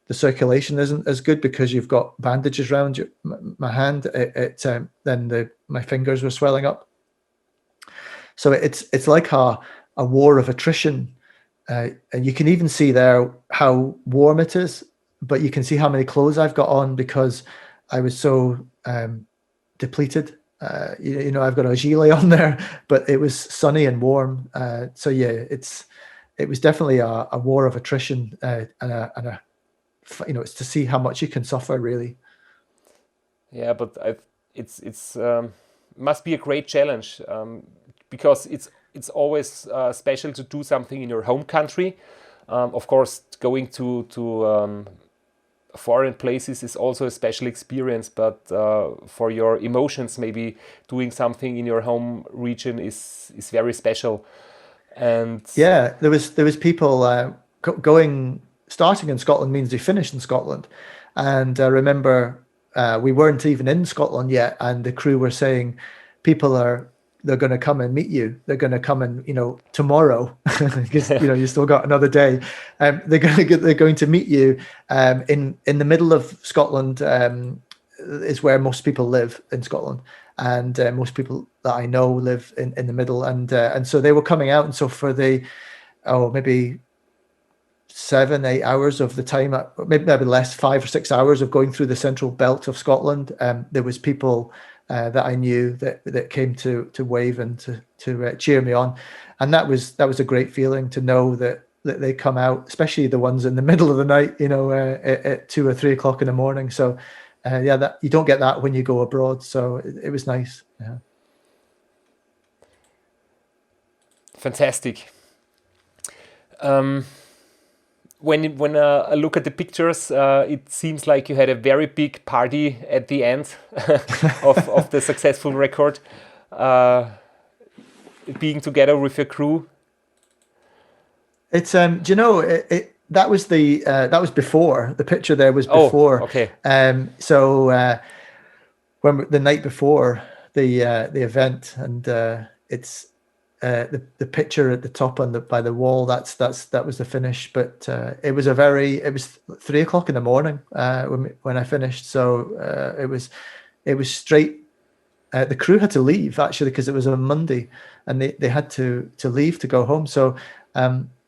the circulation isn't as good because you've got bandages around my hand, then my fingers were swelling up. So it's like a war of attrition, and you can even see there how warm it is, but you can see how many clothes I've got on because I was so depleted. I've got a gilet on there, but it was sunny and warm. So yeah, it was definitely a war of attrition, and it's to see how much you can suffer, really. Yeah, but it's must be a great challenge, because it's always special to do something in your home country. Of course, going to foreign places is also a special experience, but for your emotions, maybe doing something in your home region is very special. And yeah, there was people starting in Scotland means they finished in Scotland, and I remember we weren't even in Scotland yet, and the crew were saying they're going to come and meet you. They're going to come and tomorrow, because you still got another day. They're going to meet you in the middle of Scotland. Is where most people live in Scotland, and most people that I know live in the middle. And so they were coming out, and so for maybe 7-8 hours of the time, maybe less, 5 or 6 hours of going through the central belt of Scotland, there was people that I knew that came to wave and to cheer me on, and that was a great feeling to know that they come out, especially the ones in the middle of the night, at 2 or 3 o'clock in the morning. So that you don't get that when you go abroad. So it was nice. Yeah. Fantastic. When I look at the pictures, it seems like you had a very big party at the end of the successful record, being together with your crew. It's that was before. The picture there was before. Oh, okay. So when the night before the event, and it's the picture at the top by the wall. That was the finish. But it was 3 o'clock in the morning when I finished. So it was straight. The crew had to leave actually because it was a Monday, and they had to leave to go home. So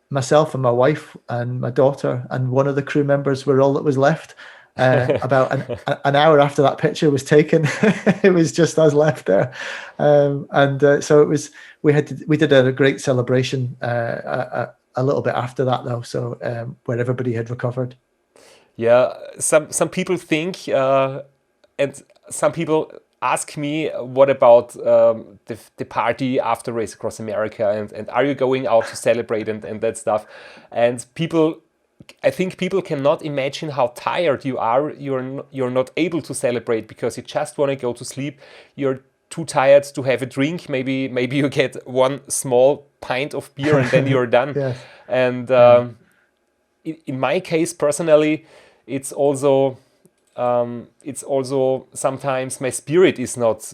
myself and my wife and my daughter and one of the crew members were all that was left. About an hour after that picture was taken, it was just us left there, so it was. We did a great celebration a little bit after that though, so where everybody had recovered. Yeah, some people think, and some people ask me, what about the party after Race Across America, and are you going out to celebrate and that stuff? And I think people cannot imagine how tired you are. You're not able to celebrate because you just want to go to sleep. You're too tired to have a drink. Maybe you get one small pint of beer and then you're done. Yes. And in my case personally, it's also sometimes my spirit is not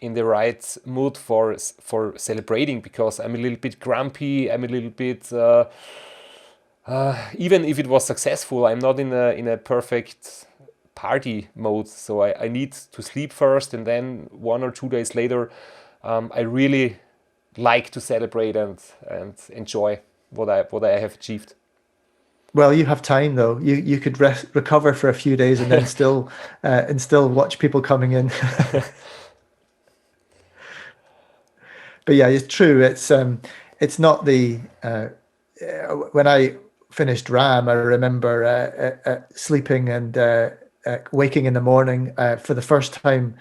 in the right mood for celebrating, because I'm a little bit grumpy. I'm a little bit. Even if it was successful, I'm not in a perfect party mode. So I need to sleep first, and then 1 or 2 days later, I really like to celebrate and enjoy what I have achieved. Well, you have time though. You could recover for a few days and then still watch people coming in. But yeah, it's true. It's not the when I finished RAAM, I remember sleeping and waking in the morning for the first time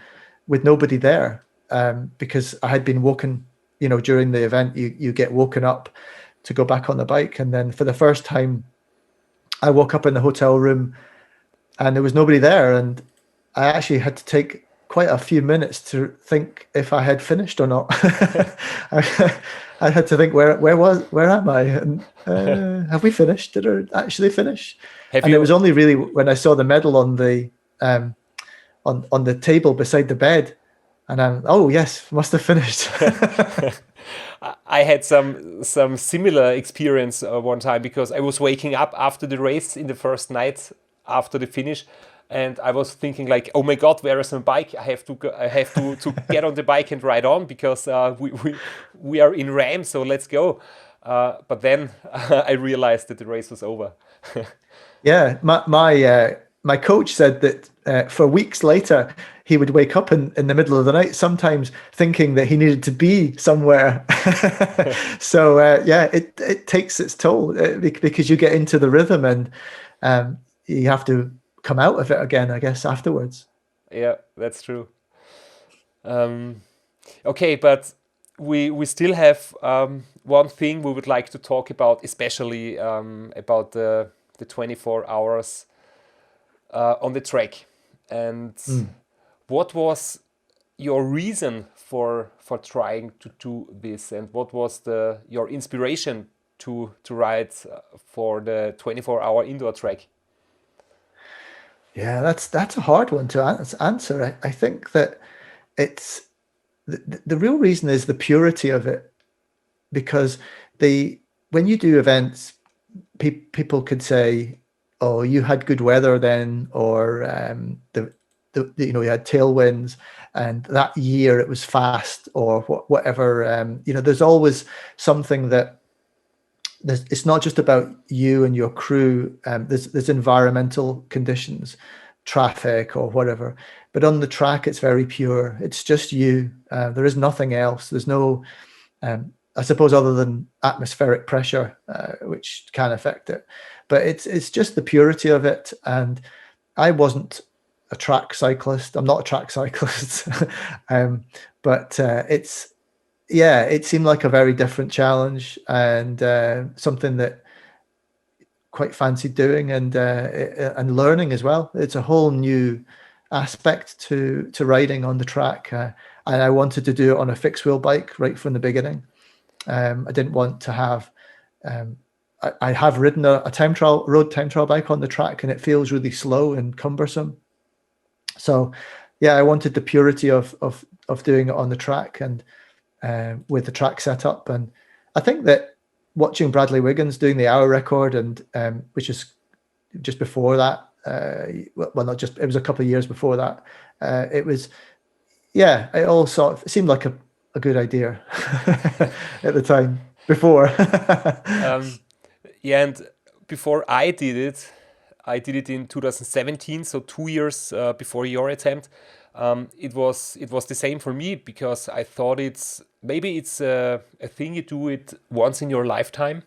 with nobody there, because I had been woken. During the event, you get woken up to go back on the bike, and then for the first time, I woke up in the hotel room, and there was nobody there, and I actually had to take quite a few minutes to think if I had finished or not. I had to think, where am I? And have we finished? Did I actually finish? It was only really when I saw the medal on the on the table beside the bed And oh yes, must have finished. I had some similar experience one time, because I was waking up after the race in the first night after the finish, and I was thinking like, oh my God, where is my bike? I have to go, I have to get on the bike and ride on, because we are in RAAM, so let's go. But then I realized that the race was over. Yeah, my coach said that for weeks later he would wake up in the middle of the night, sometimes thinking that he needed to be somewhere. So yeah, it takes its toll because you get into the rhythm, and you have to come out of it again, I guess, afterwards. Yeah, that's true. Okay, but we still have one thing we would like to talk about, especially about the 24 hours on the track. And what was your reason for trying to do this, and what was your inspiration to ride for the 24-hour indoor track? Yeah, that's a hard one to answer. I think that it's the real reason is the purity of it, because when you do events, people could say, "Oh, you had good weather then," or you had tailwinds, and that year it was fast, or whatever. There's always something that it's not just about you and your crew. There's environmental conditions, traffic or whatever, but on the track it's very pure. It's just you. There is nothing else. There's no, I suppose, other than atmospheric pressure, which can affect it, but it's just the purity of it. And I wasn't a track cyclist. I'm not a track cyclist, but it seemed like a very different challenge, and something that quite fancied doing, and learning as well. It's a whole new aspect to riding on the track, and I wanted to do it on a fixed wheel bike right from the beginning. I didn't want to have. I have ridden a road time trial bike on the track, and it feels really slow and cumbersome. So, yeah, I wanted the purity of doing it on the track, and with the track setup. And I think that watching Bradley Wiggins doing the hour record, and which is just before that, well, not just, it was a couple of years before that. It all it seemed like a good idea at the time before. Yeah, and before I did it in 2017, so 2 years before your attempt. It was the same for me, because I thought maybe it's a thing you do it once in your lifetime,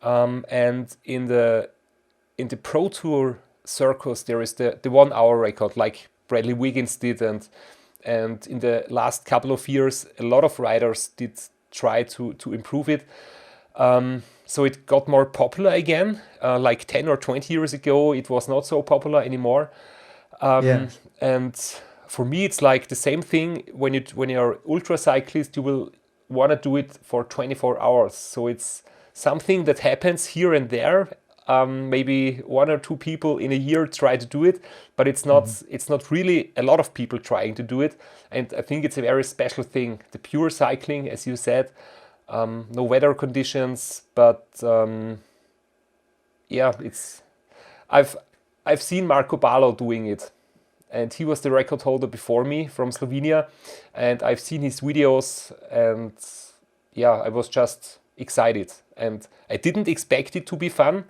and in the Pro Tour circus there is the 1 hour record, like Bradley Wiggins did, and in the last couple of years a lot of riders did try to improve it. So it got more popular again. Like 10 or 20 years ago it was not so popular anymore. Yes. And for me it's like the same thing. When you're ultra cyclist, you will want to do it for 24 hours. So it's something that happens here and there. Maybe 1 or 2 people in a year try to do it, but it's not really a lot of people trying to do it. And I think it's a very special thing, the pure cycling, as you said. No weather conditions, but yeah, I've seen Marco Balo doing it, and he was the record holder before me from Slovenia, and I've seen his videos, and yeah, I was just excited, and I didn't expect it to be fun,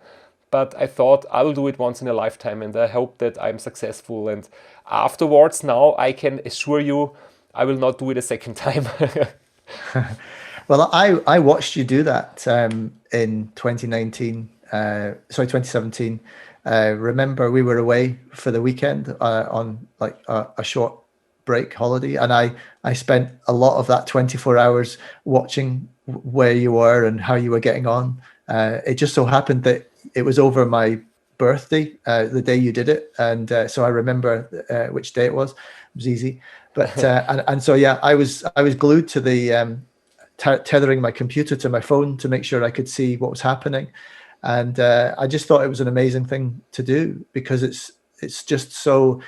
but I thought I will do it once in a lifetime, and I hope that I'm successful. And afterwards, now I can assure you I will not do it a second time. Well, I watched you do that in 2017. Remember, we were away for the weekend on like a short break holiday, and I spent a lot of that 24 hours watching where you were and how you were getting on. It just so happened that it was over my birthday, the day you did it, and so I remember which day it was. It was easy, but and so yeah, I was glued to the tethering my computer to my phone to make sure I could see what was happening, and I just thought it was an amazing thing to do, because it's just so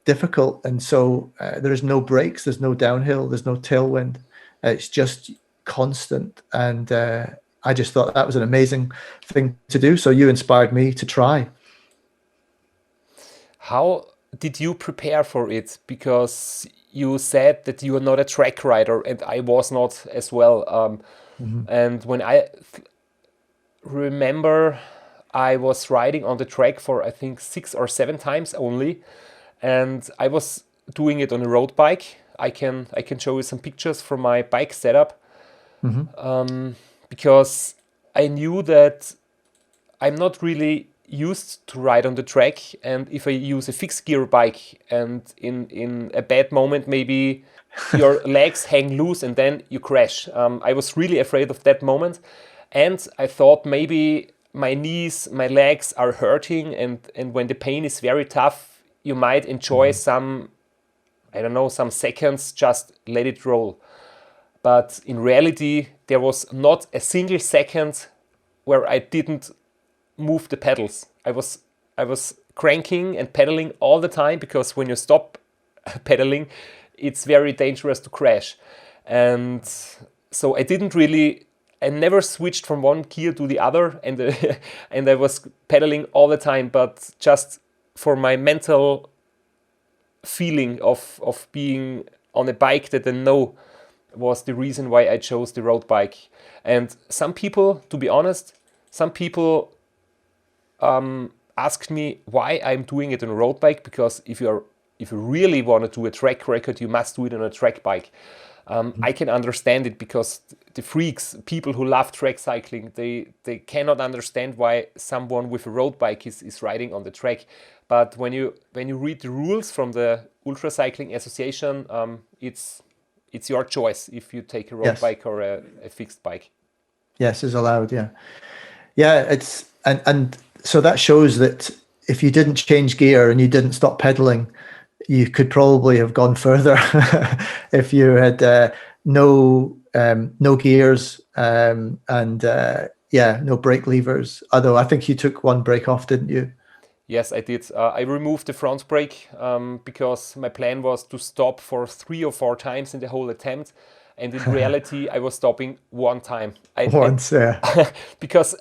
difficult, and so there is no brakes, there's no downhill, there's no tailwind. It's just constant, and I just thought that was an amazing thing to do. So you inspired me to try. How did you prepare for it? Because you said that you are not a track rider, and I was not as well. And when I remember, I was riding on the track for I think 6 or 7 times only, and I was doing it on a road bike. I can show you some pictures from my bike setup, because I knew that I'm not really used to ride on the track, and if I use a fixed gear bike and in a bad moment maybe your legs hang loose and then you crash. I was really afraid of that moment, and I thought maybe my knees, my legs are hurting, and when the pain is very tough, you might enjoy some, I don't know, some seconds, just let it roll. But in reality, there was not a single second where I didn't move the pedals. I was cranking and pedaling all the time, because when you stop pedaling, it's very dangerous to crash. And so I never switched from one gear to the other, and and I was pedaling all the time, but just for my mental feeling of being on a bike that I know was the reason why I chose the road bike. And some people, to be honest, some people asked me why I'm doing it on a road bike, because if you really want to do a track record, you must do it on a track bike. I can understand it, because the freaks, people who love track cycling, they cannot understand why someone with a road bike is riding on the track. But when you read the rules from the Ultracycling Association, it's your choice if you take a road bike or a fixed bike. Yes, is allowed. Yeah. It's and so that shows that if you didn't change gear and you didn't stop pedaling, you could probably have gone further if you had no gears and no brake levers. Although I think you took one brake off, didn't you? Yes, I did. I removed the front brake because my plan was to stop for 3 or 4 times in the whole attempt, and in reality, I was stopping one time. Because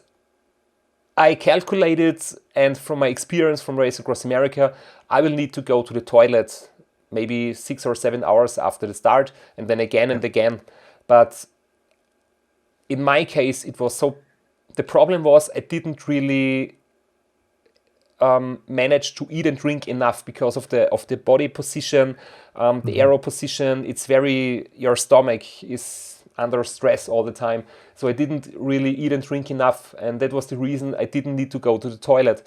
I calculated, and from my experience from Race Across America, I will need to go to the toilet maybe 6 or 7 hours after the start, and then again and again. But in my case, it was so. The problem was I didn't really manage to eat and drink enough because of the body position, the aero position. It's your stomach is under stress all the time. So I didn't really eat and drink enough, and that was the reason I didn't need to go to the toilet.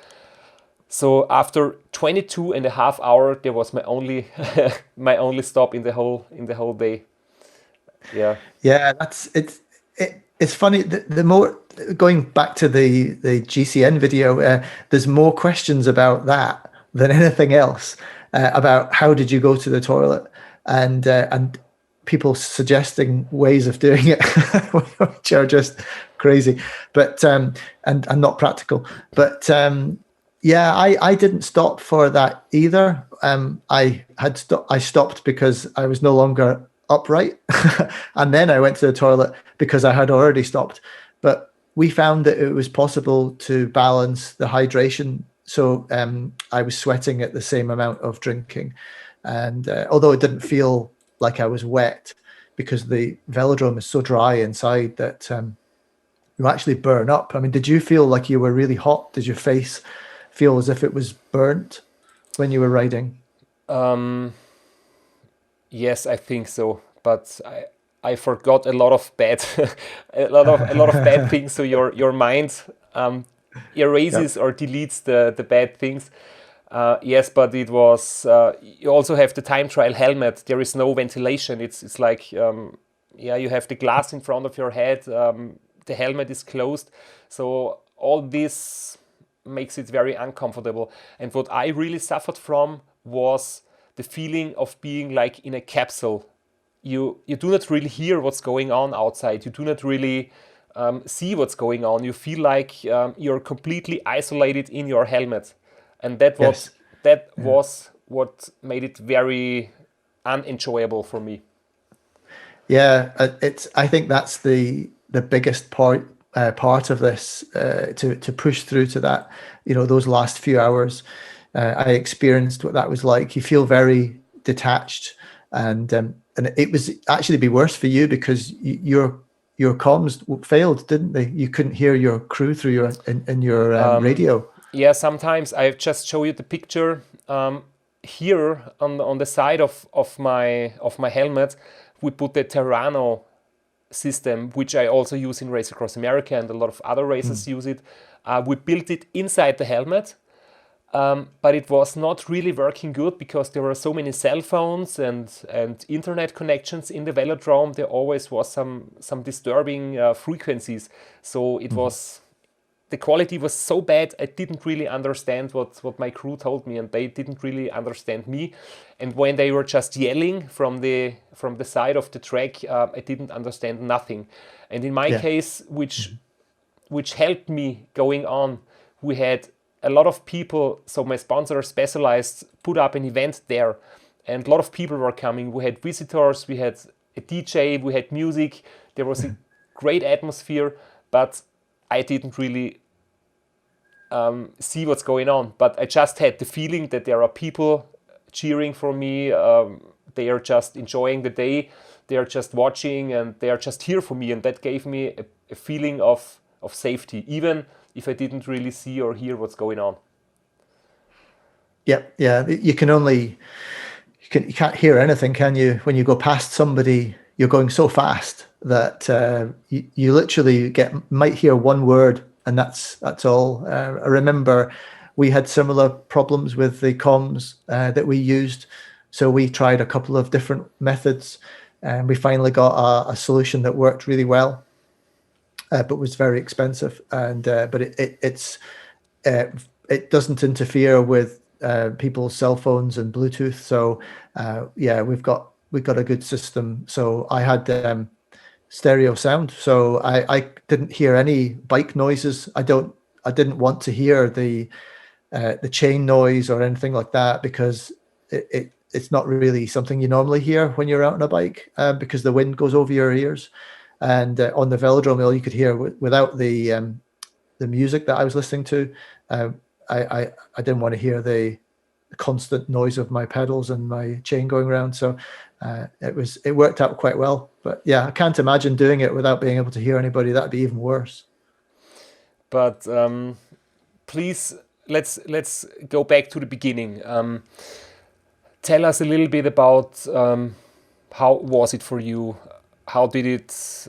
So after 22 and a half hours, there was my only my only stop in the whole day. Yeah. Yeah, it's funny. The more going back to the GCN video, there's more questions about that than anything else, about how did you go to the toilet, and people suggesting ways of doing it, which are just crazy, but and not practical. But I didn't stop for that either. I stopped because I was no longer upright, and then I went to the toilet because I had already stopped. But we found that it was possible to balance the hydration, so I was sweating at the same amount of drinking, and although it didn't feel like I was wet, because the velodrome is so dry inside that you actually burn up. I mean, did you feel like you were really hot? Did your face feel as if it was burnt when you were riding? Yes, I think so. But I forgot a lot of bad a lot of bad things. So your mind erases or deletes the bad things. Yes, but it was. You also have the time trial helmet. There is no ventilation. It's like you have the glass in front of your head. The helmet is closed. So all this makes it very uncomfortable. And what I really suffered from was the feeling of being like in a capsule. You do not really hear what's going on outside. You do not really see what's going on. You feel like you're completely isolated in your helmet. And that was what made it very unenjoyable for me. Yeah, I think that's the biggest part of this, to push through to that. Those last few hours, I experienced what that was like. You feel very detached, and it was actually be worse for you because your comms failed, didn't they? You couldn't hear your crew through your radio. Yeah, sometimes I just show you the picture here on the side of my helmet. We put the Terrano system, which I also use in Race Across America, and a lot of other racers use it. We built it inside the helmet, but it was not really working good because there were so many cell phones and internet connections in the velodrome. There always was some disturbing frequencies. So it was, the quality was so bad, I didn't really understand what my crew told me, and they didn't really understand me. And when they were just yelling from the side of the track, I didn't understand nothing. And in my case, which helped me going on, we had a lot of people. So my sponsor Specialized put up an event there, and a lot of people were coming. We had visitors, we had a DJ, we had music. There was a great atmosphere, but I didn't really see what's going on. But I just had the feeling that there are people cheering for me. They are just enjoying the day. They are just watching, and they are just here for me. And that gave me a feeling of safety, even if I didn't really see or hear what's going on. Yeah. You can't hear anything, can you? When you go past somebody, you're going so fast that you literally might hear one word, and that's all. I remember we had similar problems with the comms that we used, so we tried a couple of different methods, and we finally got a solution that worked really well, but was very expensive. And but it doesn't interfere with people's cell phones and Bluetooth. So we've got a good system. So I had stereo sound, so I didn't hear any bike noises. I didn't want to hear the chain noise or anything like that, because it's not really something you normally hear when you're out on a bike, because the wind goes over your ears. And on the velodrome, you could hear without the music that I was listening to. I didn't want to hear the constant noise of my pedals and my chain going around. So it worked out quite well. But yeah, I can't imagine doing it without being able to hear anybody. That'd be even worse. But please, let's go back to the beginning. Tell us a little bit about how was it for you? How did it?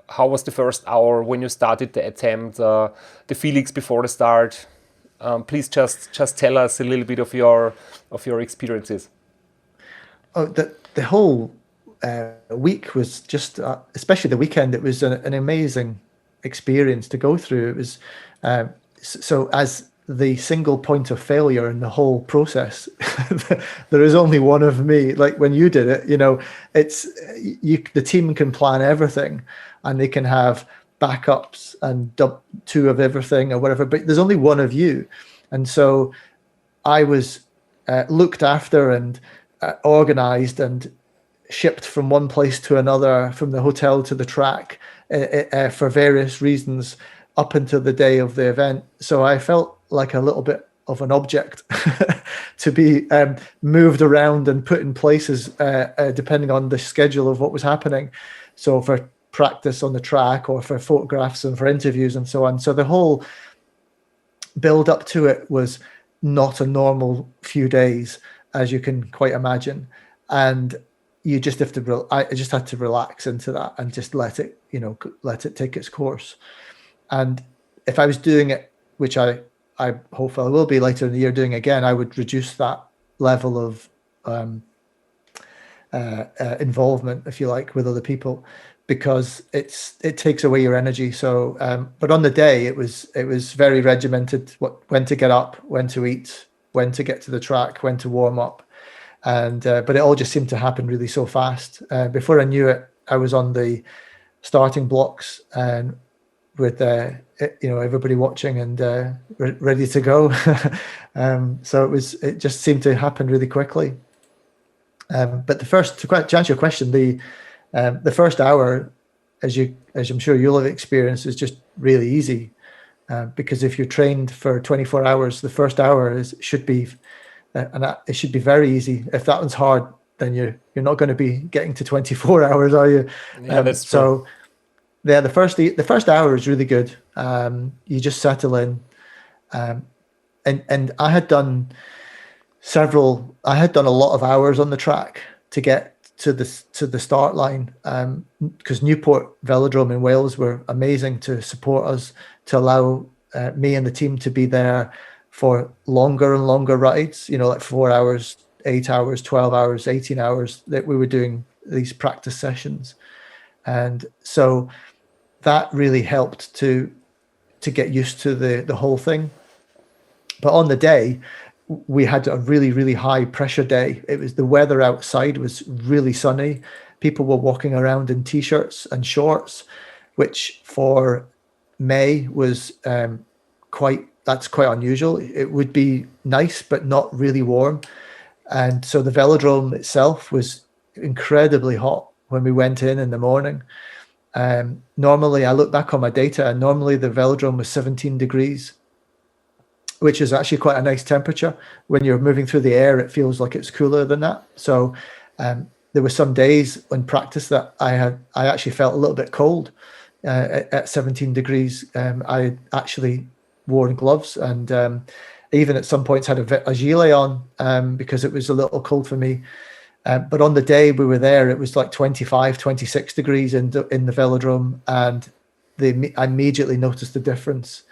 How was the first hour when you started the attempt? The feelings before the start. Please just tell us a little bit of your experiences. Oh, the whole week was just, especially the weekend, it was an amazing experience to go through. It was so as the single point of failure in the whole process, there is only one of me. Like when you did it, the team can plan everything, and they can have backups and two of everything or whatever, but there's only one of you. And so I was looked after and organized and shipped from one place to another, from the hotel to the track, for various reasons up until the day of the event. So I felt like a little bit of an object to be moved around and put in places depending on the schedule of what was happening. So for practice on the track, or for photographs and for interviews and so on. So the whole build up to it was not a normal few days, as you can quite imagine. And you just have to, I just had to relax into that and just let it take its course. And if I was doing it, which I hopefully I will be later in the year doing again, I would reduce that level of involvement, if you like, with other people, because it takes away your energy. So, but on the day, it was very regimented. When to get up, when to eat, when to get to the track, when to warm up, and but it all just seemed to happen really so fast. Before I knew it, I was on the starting blocks and with everybody watching and ready to go. So it just seemed to happen really quickly. But to answer your question, the first hour, as I'm sure you'll have experienced, is just really easy. Because if you're trained for 24 hours, the first hour should be very easy. If that one's hard, then you're not going to be getting to 24 hours, are you? Yeah, that's true. So yeah, the first hour is really good. You just settle in, and I had done a lot of hours on the track to get to the start line, because Newport Velodrome in Wales were amazing to support us, to allow me and the team to be there for longer and longer rides, like 4 hours, 8 hours, 12 hours, 18 hours, that we were doing these practice sessions. And so that really helped to get used to the whole thing. But on the day, we had a really, really high pressure day. The weather outside was really sunny. People were walking around in t-shirts and shorts, which for May was quite unusual. It would be nice, but not really warm. And so the velodrome itself was incredibly hot when we went in the morning. Normally, I look back on my data, and normally the velodrome was 17 degrees, which is actually quite a nice temperature. When you're moving through the air, it feels like it's cooler than that. So there were some days in practice that I actually felt a little bit cold at 17 degrees. I actually wore gloves, and even at some points had a gilet on because it was a little cold for me. But on the day we were there, it was like 25, 26 degrees in the velodrome, and I immediately noticed the difference,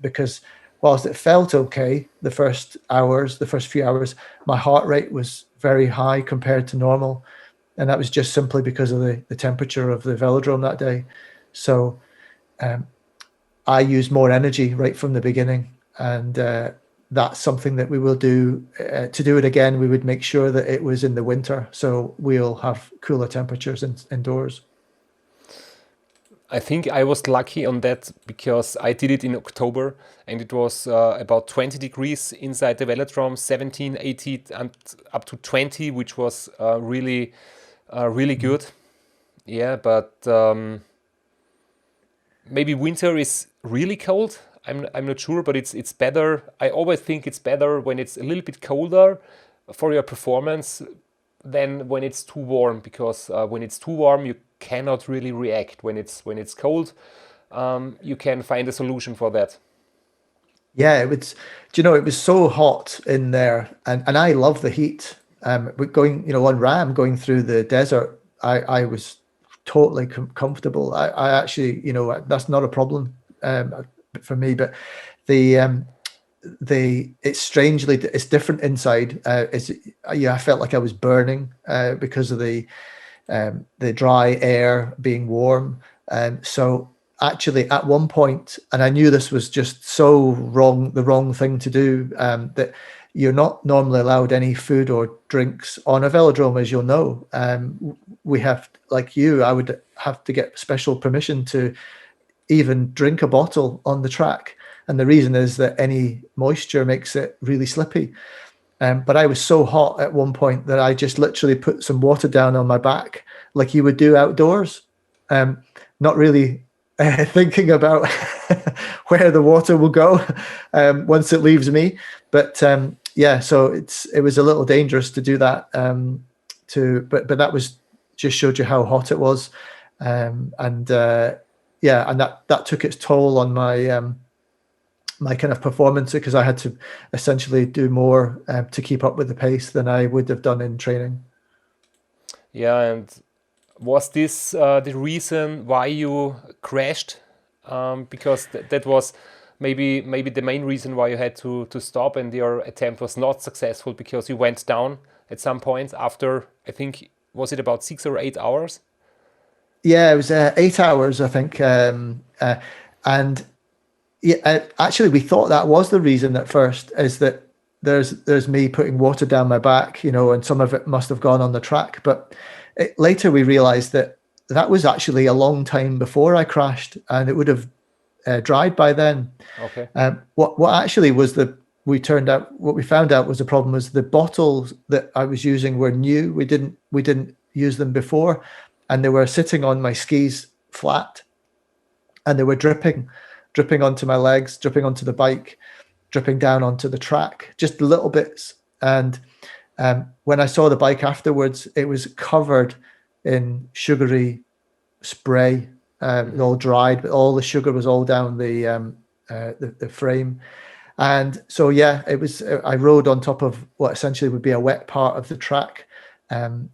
because whilst it felt okay the first few hours, my heart rate was very high compared to normal. And that was just simply because of the temperature of the velodrome that day. So I used more energy right from the beginning. And that's something that we will do. To do it again, we would make sure that it was in the winter, so we'll have cooler temperatures indoors. I think I was lucky on that because I did it in October, and it was about 20 degrees inside the velodrome, 17, 18, and up to 20, which was really good. Yeah, but maybe winter is really cold. I'm not sure, but it's better. I always think it's better when it's a little bit colder for your performance than when it's too warm, because when it's too warm, you cannot really react. When it's cold, you can find a solution for that. Yeah, it was so hot in there, and I love the heat. Going, on RAAM, going through the desert, I was totally comfortable. I actually, that's not a problem for me. But it's different inside. I felt like I was burning because of the dry air being warm. So actually at one point, and I knew this was just so wrong, the wrong thing to do, that you're not normally allowed any food or drinks on a velodrome, as you'll know. We have, like you, I would have to get special permission to even drink a bottle on the track. And the reason is that any moisture makes it really slippy. But I was so hot at one point that I just literally put some water down on my back, like you would do outdoors, not really thinking about where the water will go once it leaves me. But yeah, so it was a little dangerous to do that. But that was just showed you how hot it was, and that took its toll on my my kind of performance, because I had to essentially do more to keep up with the pace than I would have done in training. Yeah, and was this the reason why you crashed? Because that was maybe the main reason why you had to stop, and your attempt was not successful because you went down at some point after, I think, was it about 6 or 8 hours? Yeah, it was 8 hours, I think. And yeah, actually, we thought that was the reason at first, is that there's me putting water down my back, and some of it must have gone on the track. But later we realized that was actually a long time before I crashed, and it would have dried by then. Okay. What actually was what we found out was the problem was the bottles that I was using were new. We didn't use them before, and they were sitting on my skis flat, and they were dripping onto my legs, dripping onto the bike, dripping down onto the track, just little bits. And when I saw the bike afterwards, it was covered in sugary spray, all dried, but all the sugar was all down the frame. And so, yeah, it was. I rode on top of what essentially would be a wet part of the track, and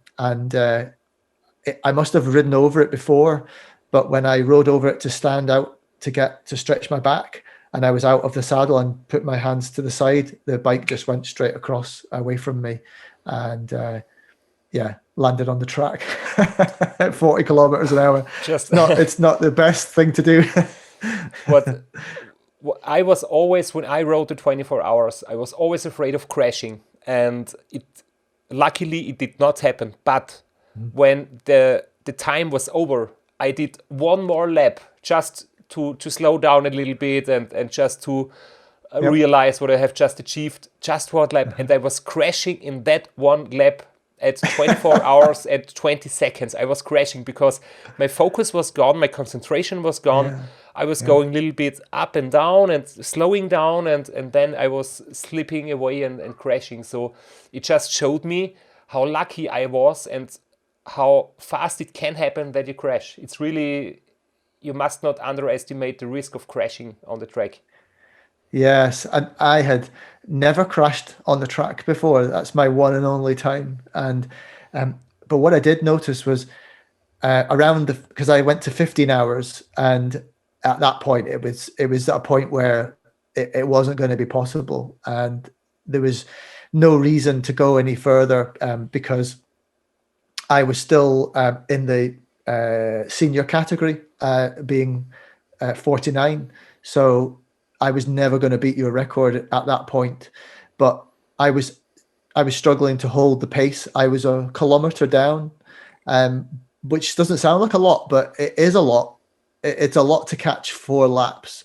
I must have ridden over it before, but when I rode over it to stand out to stretch my back, and I was out of the saddle and put my hands to the side, the bike just went straight across away from me, and landed on the track at 40 kilometers an hour. It's not the best thing to do. What I was always, when I rode the 24 hours, I was always afraid of crashing, and luckily it did not happen. But when the time was over, I did one more lap just to slow down a little bit and just to realize what I have just achieved. Just one lap, and I was crashing in that one lap at 24 hours and 20 seconds. I was crashing because my focus was gone, my concentration was gone. Yeah. I was going a little bit up and down and slowing down, and then I was slipping away and crashing. So it just showed me how lucky I was and how fast it can happen that you crash. It's really, you must not underestimate the risk of crashing on the track. Yes, and I had never crashed on the track before. That's my one and only time. And but what I did notice was because I went to 15 hours, and at that point it was at a point where it wasn't going to be possible, and there was no reason to go any further because I was still in the senior category, being 49. So I was never going to beat your record at that point, but I was struggling to hold the pace. I was a kilometer down, which doesn't sound like a lot, but it is a lot. It's a lot to catch 4 laps,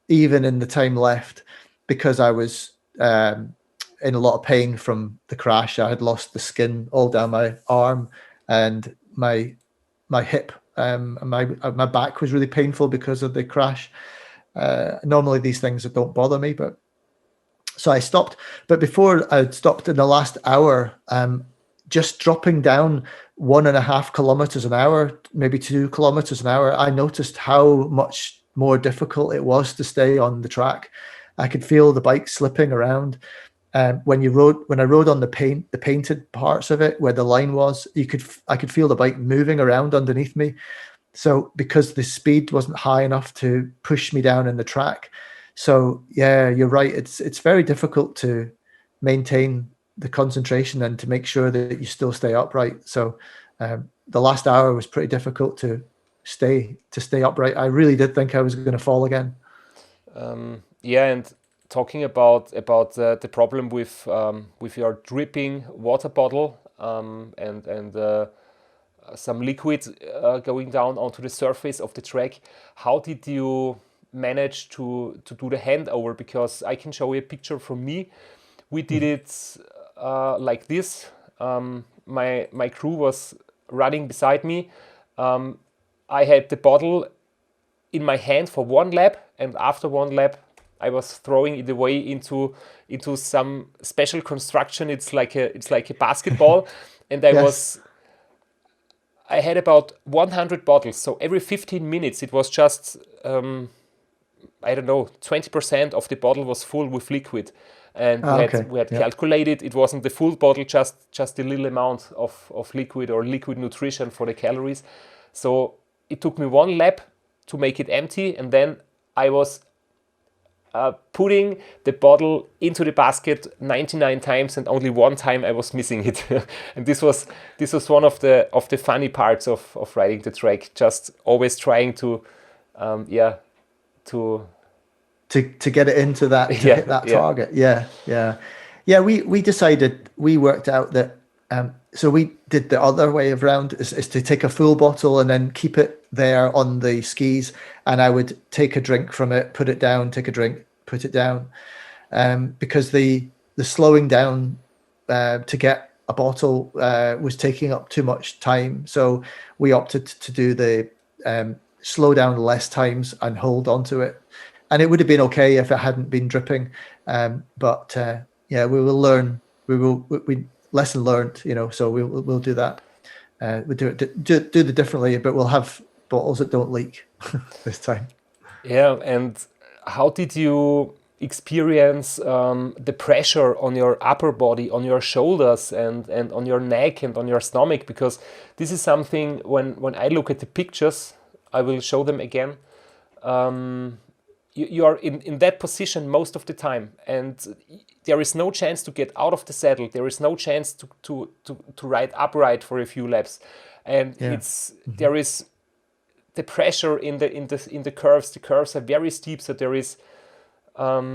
even in the time left, because I was in a lot of pain from the crash. I had lost the skin all down my arm and my hip. My back was really painful because of the crash. Normally these things don't bother me, but so I stopped. But before I stopped in the last hour, just dropping down 1.5 kilometers an hour, maybe 2 kilometers an hour, I noticed how much more difficult it was to stay on the track. I could feel the bike slipping around. When I rode on the painted parts of it where the line was, I could feel the bike moving around underneath me. So because the speed wasn't high enough to push me down in the track. So yeah, you're right. It's very difficult to maintain the concentration and to make sure that you still stay upright. So the last hour was pretty difficult to stay upright. I really did think I was going to fall again. And talking about the problem with your dripping water bottle and some liquid going down onto the surface of the track, how did you manage to do the handover? Because I can show you a picture from me. We did it like this. My crew was running beside me. I had the bottle in my hand for 1 lap, and after 1 lap I was throwing it away into some special construction. It's like a basketball, and I had about 100 bottles. So every 15 minutes it was just 20% of the bottle was full with liquid. And we had calculated it wasn't the full bottle, just a little amount of liquid or liquid nutrition for the calories. So it took me 1 lap to make it empty, and then I was putting the bottle into the basket 99 times, and only 1 time I was missing it. And this was one of the funny parts of riding the track. Just always trying to get it into that hit that target. We worked out that So we did the other way around, is to take a full bottle and then keep it there on the skis. And I would take a drink from it, put it down, take a drink, put it down. Because the slowing down to get a bottle was taking up too much time. So we opted to do the slow down less times and hold on to it. And it would have been okay if it hadn't been dripping. But yeah, we will learn. We lesson learned, so we'll do that. We do it differently, but we'll have bottles that don't leak this time. Yeah, and how did you experience the pressure on your upper body, on your shoulders, and on your neck and on your stomach? Because this is something, when I look at the pictures, I will show them again. You are in that position most of the time, and there is no chance to get out of the saddle. There is no chance to ride upright for a few laps, and there is the pressure in the curves. The curves are very steep, so there is a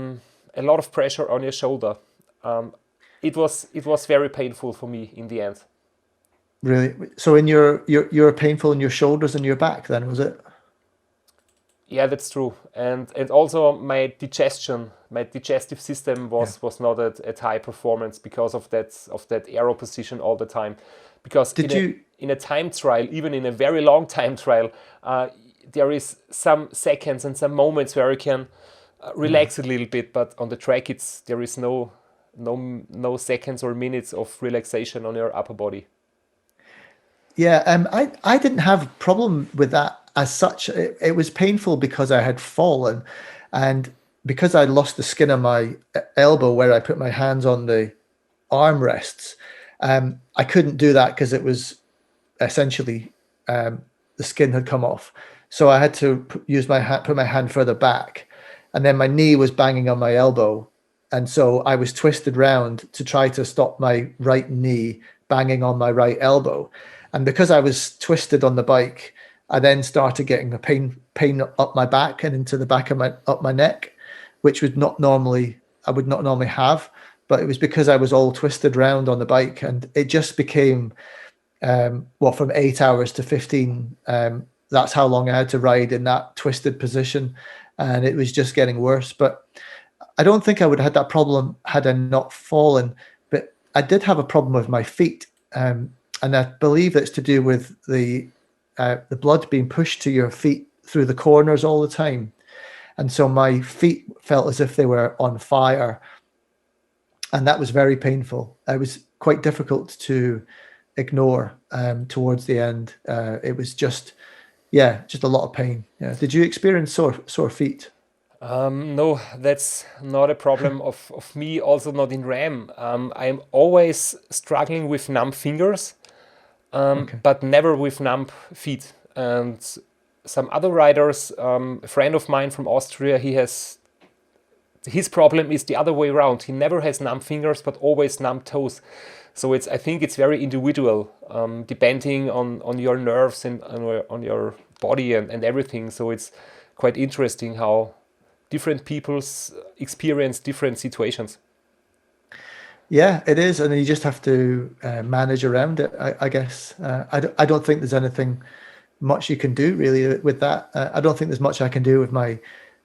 lot of pressure on your shoulder. It was very painful for me in the end. Really? So in you're painful in your shoulders and your back then, was it? Yeah, that's true. And also my digestive system was not at high performance because of that aero position all the time. Because in a time trial, even in a very long time trial, there is some seconds and some moments where you can relax a little bit, but on the track there is no seconds or minutes of relaxation on your upper body. Yeah, I didn't have a problem with that as such. It was painful because I had fallen, and because I lost the skin on my elbow where I put my hands on the armrests. I couldn't do that because it was essentially the skin had come off. So I had to put my hand further back, and then my knee was banging on my elbow, and so I was twisted round to try to stop my right knee banging on my right elbow. And because I was twisted on the bike, I then started getting a pain up my back and into the back of my neck, which I would not normally have. But it was because I was all twisted round on the bike, and it just became from 8 hours to 15. That's how long I had to ride in that twisted position, and it was just getting worse. But I don't think I would have had that problem had I not fallen. But I did have a problem with my feet. And I believe it's to do with the blood being pushed to your feet through the corners all the time. And so my feet felt as if they were on fire. And that was very painful. It was quite difficult to ignore towards the end. It was just a lot of pain. Yeah. Did you experience sore feet? No, that's not a problem of me, also not in RAAM. I'm always struggling with numb fingers. But never with numb feet. And some other riders, a friend of mine from Austria, his problem is the other way around. He never has numb fingers, but always numb toes. So I think it's very individual, depending on your nerves and on your body and everything. So it's quite interesting how different people experience different situations. Yeah, it is, and you just have to manage around it, I guess. I don't think there's anything much you can do really with that. I don't think there's much I can do with my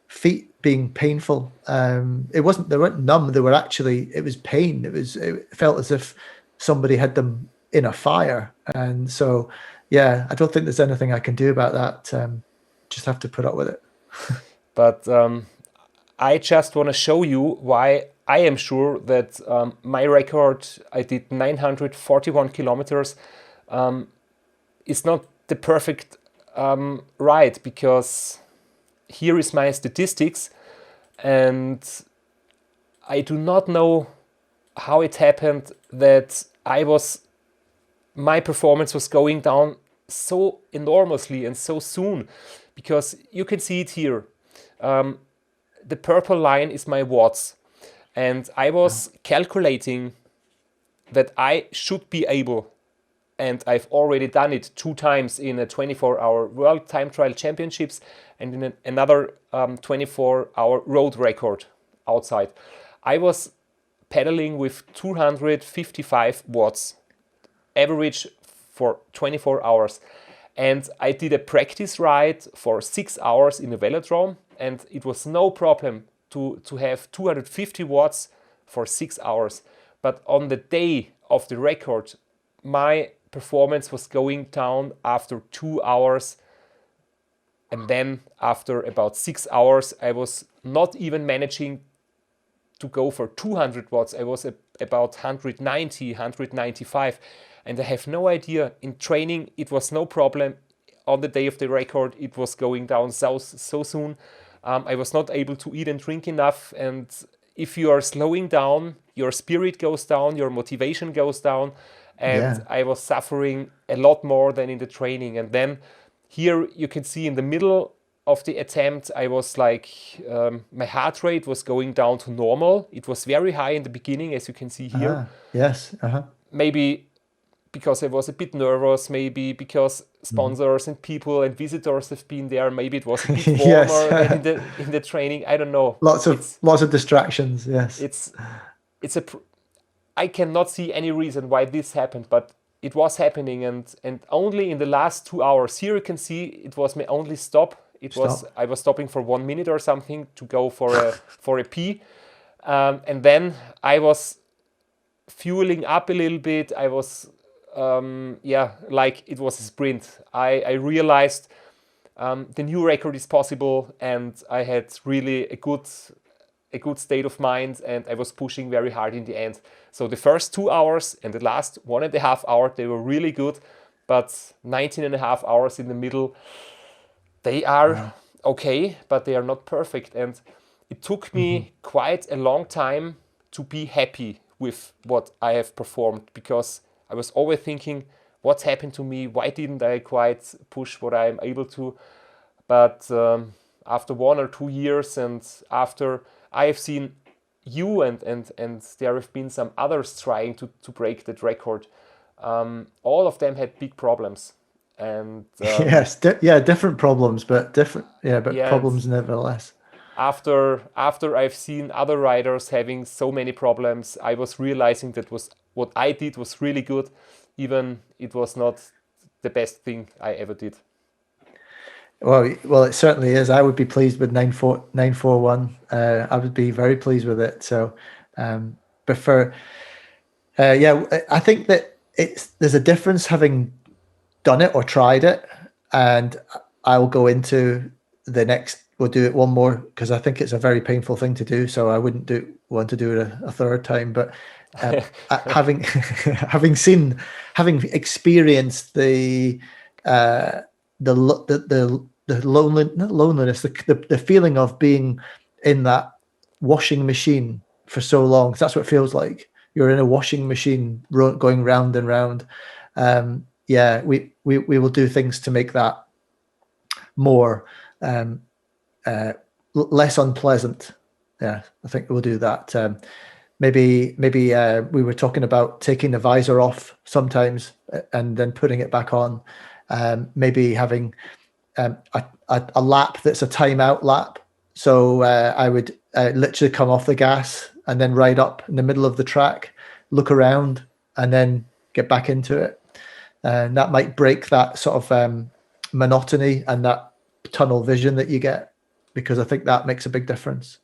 feet being painful. They weren't numb. It was pain. It felt as if somebody had them in a fire, and so yeah, I don't think there's anything I can do about that. Just have to put up with it. But I just want to show you why I am sure that my record, I did 941 kilometers, is not the perfect ride, because here is my statistics, and I do not know how it happened that my performance was going down so enormously and so soon, because you can see it here. The purple line is my watts. And I was calculating that I should be able, and I've already done it 2 times in a 24-hour World Time Trial Championships and in another 24-hour road record outside. I was pedaling with 255 watts. average for 24 hours. And I did a practice ride for 6 hours in the velodrome, and it was no problem to have 250 watts for 6 hours. But on the day of the record, my performance was going down after 2 hours. And then after about 6 hours, I was not even managing to go for 200 watts. I was about 190, 195. And I have no idea. In training, it was no problem. On the day of the record, it was going down so soon. I was not able to eat and drink enough. And if you are slowing down, your spirit goes down, your motivation goes down. And I was suffering a lot more than in the training. And then here you can see in the middle of the attempt, I was like, my heart rate was going down to normal. It was very high in the beginning, as you can see here. Yes. Maybe because I was a bit nervous, maybe because sponsors and people and visitors have been there. Maybe it was a bit warmer than in the training. I don't know. Lots of distractions. Yes. I cannot see any reason why this happened, but it was happening, and only in the last 2 hours. Here you can see it was my only stop. I was stopping for 1 minute or something to go for a pee, and then I was fueling up a little bit. I was like it was a sprint. I realized the new record is possible, and I had really a good state of mind, and I was pushing very hard in the end. So the first 2 hours and the last 1.5 hours, they were really good, but 19.5 hours in the middle, they are okay, but they are not perfect. And it took me quite a long time to be happy with what I have performed, because I was always thinking, what's happened to me? Why didn't I quite push what I'm able to? But after 1 or 2 years, and after I have seen you and there have been some others trying to break that record, all of them had big problems. And different problems, but problems nevertheless. After I've seen other riders having so many problems, I was realizing that what I did was really good, even it was not the best thing I ever did. Well, it certainly is. I would be pleased with 941. I would be very pleased with it. So, but for I think that there's a difference having done it or tried it, and I'll go into the next. We'll do it one more because I think it's a very painful thing to do. So I wouldn't want to do it a third time. But having experienced the loneliness, the feeling of being in that washing machine for so long. That's what it feels like. You're in a washing machine going round and round. We will do things to make that more less unpleasant. I think we'll do that. Maybe we were talking about taking the visor off sometimes and then putting it back on. Maybe having a lap that's a timeout lap. So I would literally come off the gas and then ride up in the middle of the track, look around, and then get back into it. And that might break that sort of monotony and that tunnel vision that you get, because I think that makes a big difference.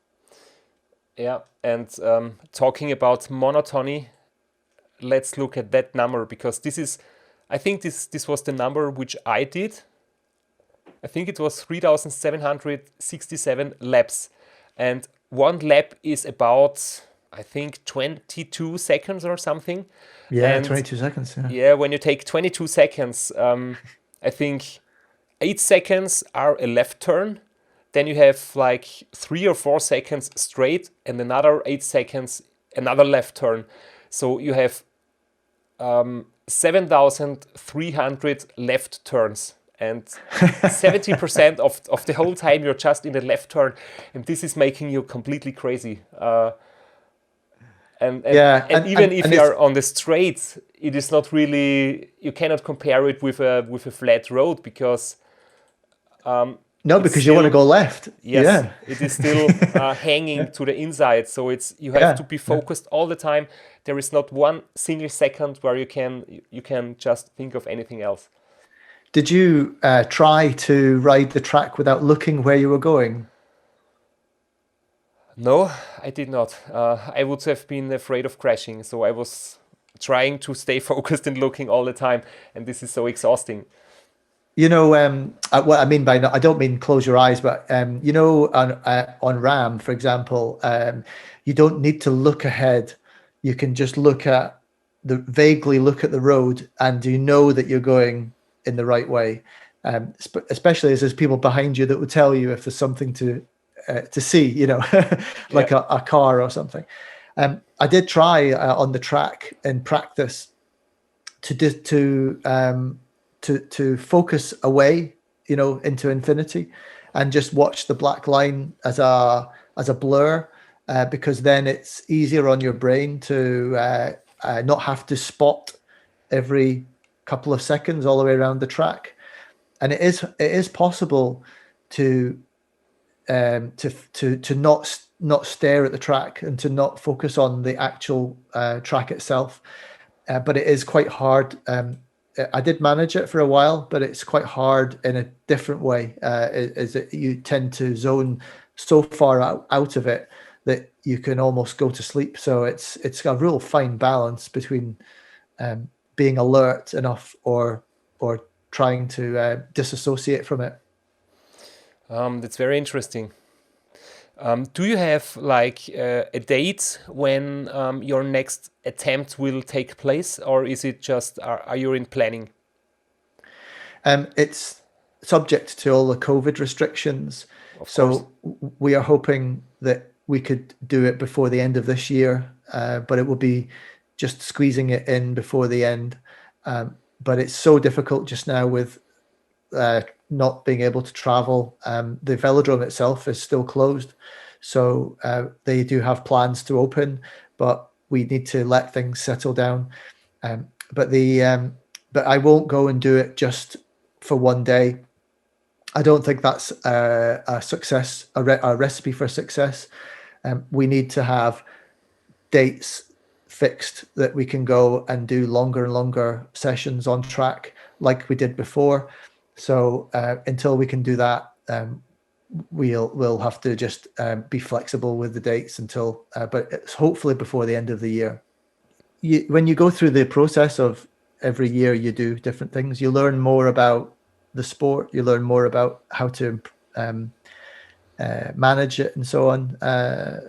Yeah, and talking about monotony, let's look at that number, because I think this was the number which I did. I think it was 3,767 laps. And one lap is about, I think, 22 seconds or something. Yeah, and 22 seconds. Yeah, when you take 22 seconds, I think 8 seconds are a left turn. Then you have like 3 or 4 seconds straight and another 8 seconds, another left turn. So you have 7,300 left turns, and 70% of the whole time you're just in the left turn, and this is making you completely crazy. And even if you are on the straight, it is not really, you cannot compare it with a flat road, because No, it's because you want to still, go left. yes, Yeah. it is still hanging to the inside. So you have Yeah. to be focused all the time. There is not one single second where you can just think of anything else. Did you try to ride the track without looking where you were going? No, I did not. I would have been afraid of crashing, so I was trying to stay focused and looking all the time, and this is so exhausting. What I mean by I don't mean close your eyes, but on RAM, for example, you don't need to look ahead. You can just vaguely look at the road, and you know that you're going in the right way. Especially as there's people behind you that will tell you if there's something to see, Yeah. like a car or something. I did try on the track in practice to di- to focus away, into infinity, and just watch the black line as a blur, because then it's easier on your brain to not have to spot every couple of seconds all the way around the track. And it is possible to not stare at the track and to not focus on the actual track itself. But it is quite hard. I did manage it for a while, but it's quite hard in a different way. Is that you tend to zone so far out of it that you can almost go to sleep. So it's a real fine balance between being alert enough or trying to disassociate from it. That's very interesting. Do you have like a date when your next attempt will take place, or is it just are you in planning? It's subject to all the COVID restrictions. Of course. So we are hoping that we could do it before the end of this year, but it will be just squeezing it in before the end. But it's so difficult just now with not being able to travel. The velodrome itself is still closed. So they do have plans to open, but we need to let things settle down. Um, but the but I won't go and do it just for one day. I don't think that's a success, a recipe for success. We need to have dates fixed that we can go and do longer and longer sessions on track like we did before. So until we can do that, we'll have to just be flexible with the dates until, but it's hopefully before the end of the year. When you go through the process of every year, you do different things. You learn more about the sport. You learn more about how to manage it and so on. And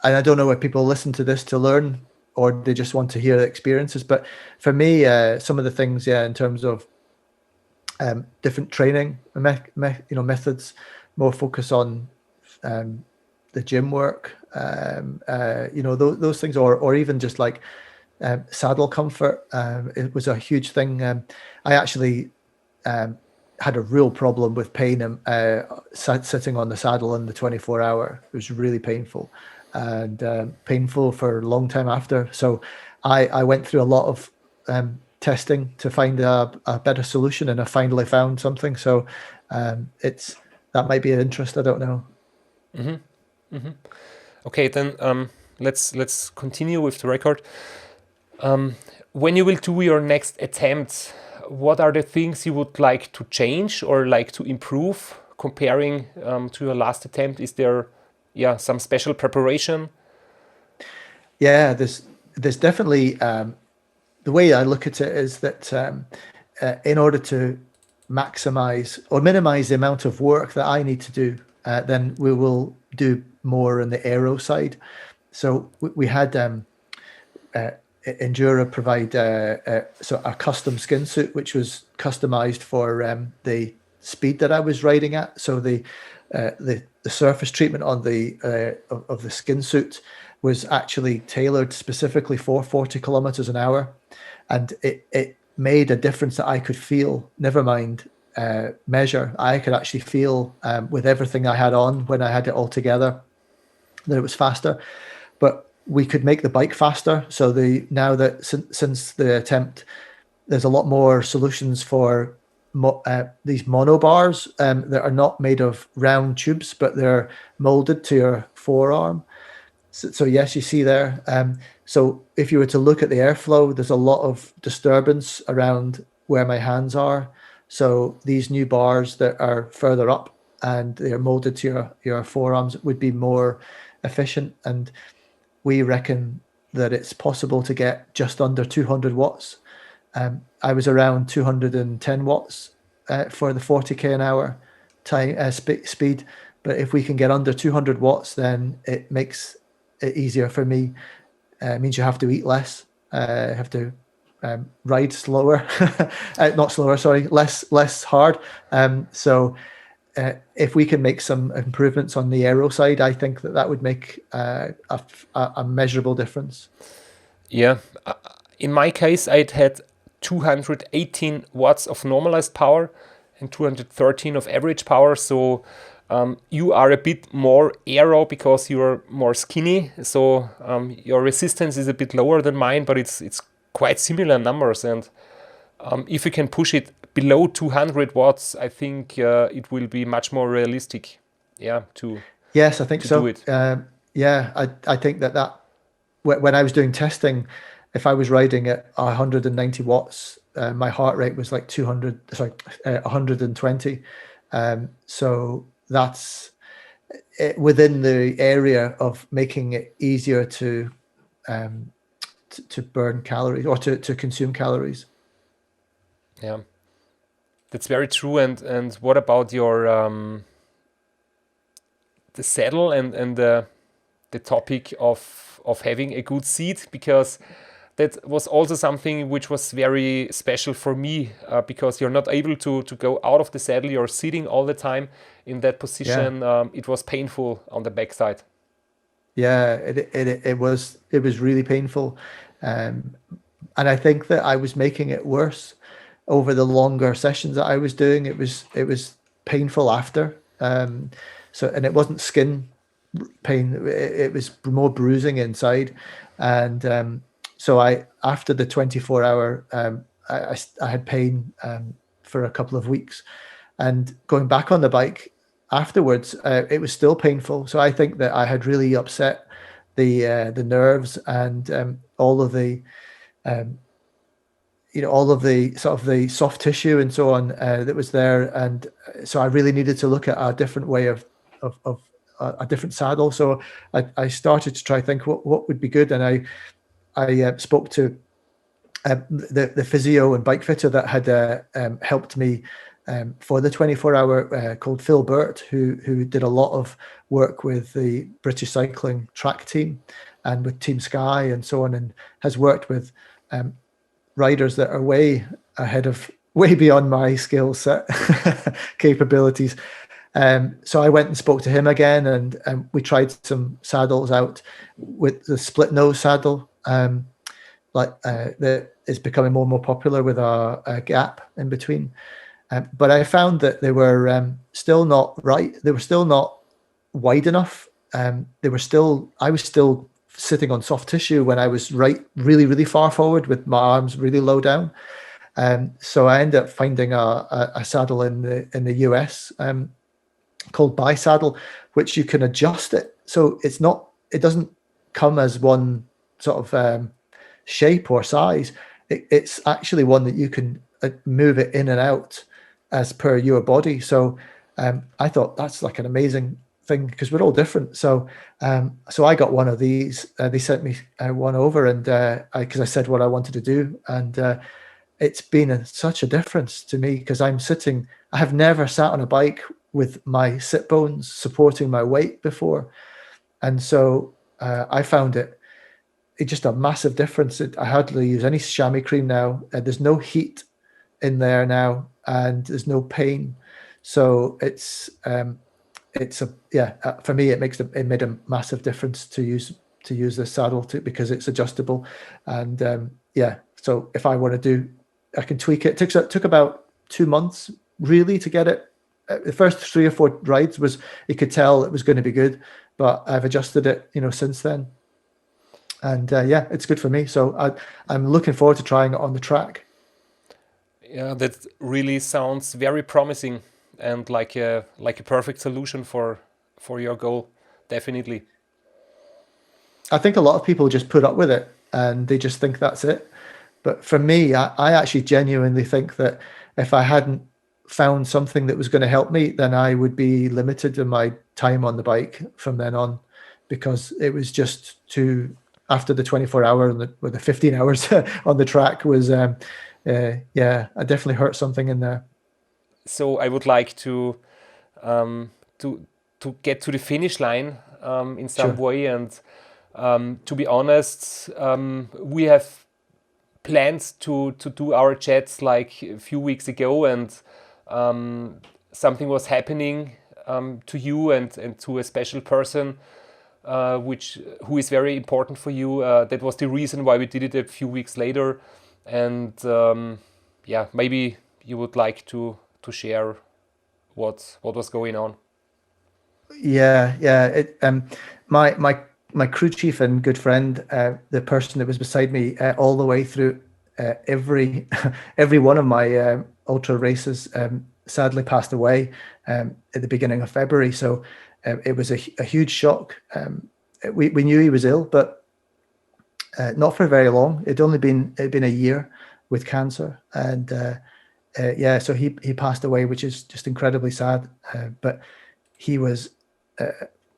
I don't know if people listen to this to learn or they just want to hear the experiences. But for me, some of the things, in terms of different training methods, more focus on the gym work, those things, or even just like saddle comfort. It was a huge thing. I actually had a real problem with pain sitting on the saddle in the 24-hour. It was really painful and painful for a long time after. So I went through a lot of testing to find a better solution, and I finally found something. So that might be of interest. I don't know. Okay, then let's continue with the record. When you will do your next attempt, what are the things you would like to change or like to improve comparing to your last attempt? Is there, some special preparation? Yeah, there's definitely the way I look at it is that in order to maximize or minimize the amount of work that I need to do, then we will do more on the aero side. So we had Endura provide a custom skin suit, which was customized for the speed that I was riding at. So the surface treatment on the of the skin suit was actually tailored specifically for 40 kilometers an hour, and it made a difference that I could feel. Never mind measure. I could actually feel with everything I had on when I had it all together that it was faster. But we could make the bike faster. So now that since the attempt, there's a lot more solutions for these monobars that are not made of round tubes, but they're molded to your forearm. So yes, you see there. So if you were to look at the airflow, there's a lot of disturbance around where my hands are. So these new bars that are further up and they're molded to your forearms would be more efficient. And we reckon that it's possible to get just under 200 watts. I was around 210 watts for the 40k an hour speed. But if we can get under 200 watts, then it makes it easier for me. It means you have to eat less, have to ride slower, not slower, sorry, less hard. So if we can make some improvements on the aero side, I think that would make a measurable difference. Yeah, in my case, I'd had 218 watts of normalized power and 213 of average power. So you are a bit more aero because you are more skinny. So your resistance is a bit lower than mine, but it's quite similar numbers. And if you can push it below 200 watts, I think it will be much more realistic. Yeah, yes, I think so. Do it. I think that when I was doing testing, if I was riding at 190 watts, my heart rate was like 120. So that's within the area of making it easier to burn calories or to consume calories. Yeah, that's very true. And what about your the saddle and the topic of having a good seat? Because that was also something which was very special for me because you're not able to go out of the saddle. You're sitting all the time in that position. Yeah. It was painful on the backside. Yeah, it was really painful, and I think that I was making it worse over the longer sessions that I was doing. It was painful after. So, and it wasn't skin pain; it was more bruising inside, and so after the 24-hour, I had pain for a couple of weeks, and going back on the bike afterwards, it was still painful. So I think that I had really upset the nerves and all of the all of the sort of the soft tissue and so on that was there, and so I really needed to look at a different way of a different saddle. So I started to try to think what would be good, and I spoke to the physio and bike fitter that had helped me for the 24-hour called Phil Burt, who did a lot of work with the British cycling track team and with Team Sky and so on, and has worked with riders that are way beyond my skill set capabilities. So I went and spoke to him again, and we tried some saddles out with the split nose saddle, that is becoming more and more popular with a gap in between. But I found that they were still not right. They were still not wide enough. I was still sitting on soft tissue when I was really, really far forward with my arms really low down. So I ended up finding a saddle in the US called Bisaddle, which you can adjust it. So it doesn't come as one sort of shape or size. It's actually one that you can move it in and out as per your body. So I thought that's like an amazing thing because we're all different. So I got one of these. They sent me one over, and because I said what I wanted to do, and it's been such a difference to me because I have never sat on a bike with my sit bones supporting my weight before, and so I found it just a massive difference. I hardly use any chamois cream now. There's no heat in there now, and there's no pain. So for me, it made a massive difference to use this saddle because it's adjustable, and so if I want to do, I can tweak it. It took about 2 months really to get it. The first 3 or 4 rides you could tell it was going to be good, but I've adjusted it, since then, and it's good for me. So I'm looking forward to trying it on the track. Yeah, that really sounds very promising and like a perfect solution for your goal. Definitely. I think a lot of people just put up with it and they just think that's it. But for me, I actually genuinely think that if I hadn't found something that was going to help me, then I would be limited in my time on the bike from then on, because it was just too, after the 24-hour or the 15 hours on the track was, yeah, I definitely hurt something in there. So I would like um, to to get to the finish line in some Sure. way. And to be honest, we have planned to do our chats like a few weeks ago, and something was happening to you and to a special person, which who is very important for you. That was the reason why we did it a few weeks later, and yeah, maybe you would like to share what was going on. Yeah, yeah. My crew chief and good friend, the person that was beside me all the way through every every one of my ultra races, sadly passed away at the beginning of February. So it was a huge shock. We knew he was ill, but not for very long. It'd been a year with cancer, and yeah, so he passed away, which is just incredibly sad. But he was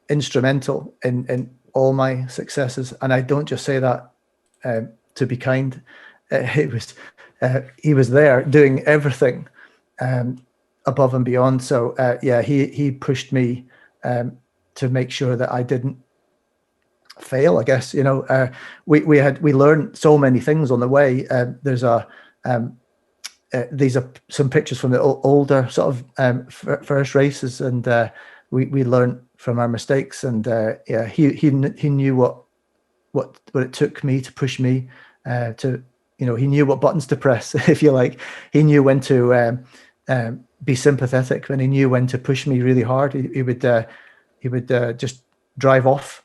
instrumental in all my successes, and I don't just say that to be kind. It was he was there doing everything above and beyond. So yeah, he pushed me to make sure that I didn't fail. I guess we learned so many things on the way. These are some pictures from the older sort of first races, and we learned from our mistakes. And yeah, he knew what it took me to push me to, he knew what buttons to press, if you like. He knew when to be sympathetic, and he knew when to push me really hard. He would just drive off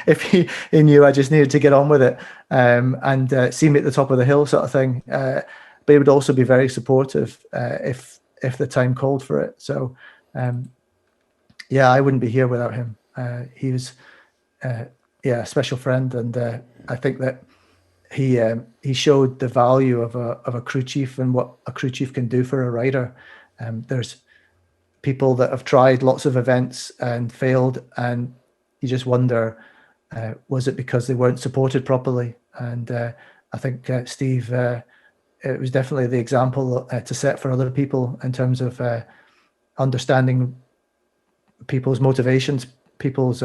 if he knew I just needed to get on with it, and see me at the top of the hill, sort of thing. But he would also be very supportive if the time called for it. So yeah, I wouldn't be here without him. He was yeah, a special friend, and I think that he showed the value of a crew chief and what a crew chief can do for a rider. There's people that have tried lots of events and failed, and you just wonder, was it because they weren't supported properly? And I think Steve, it was definitely the example to set for other people in terms of understanding people's motivations, people's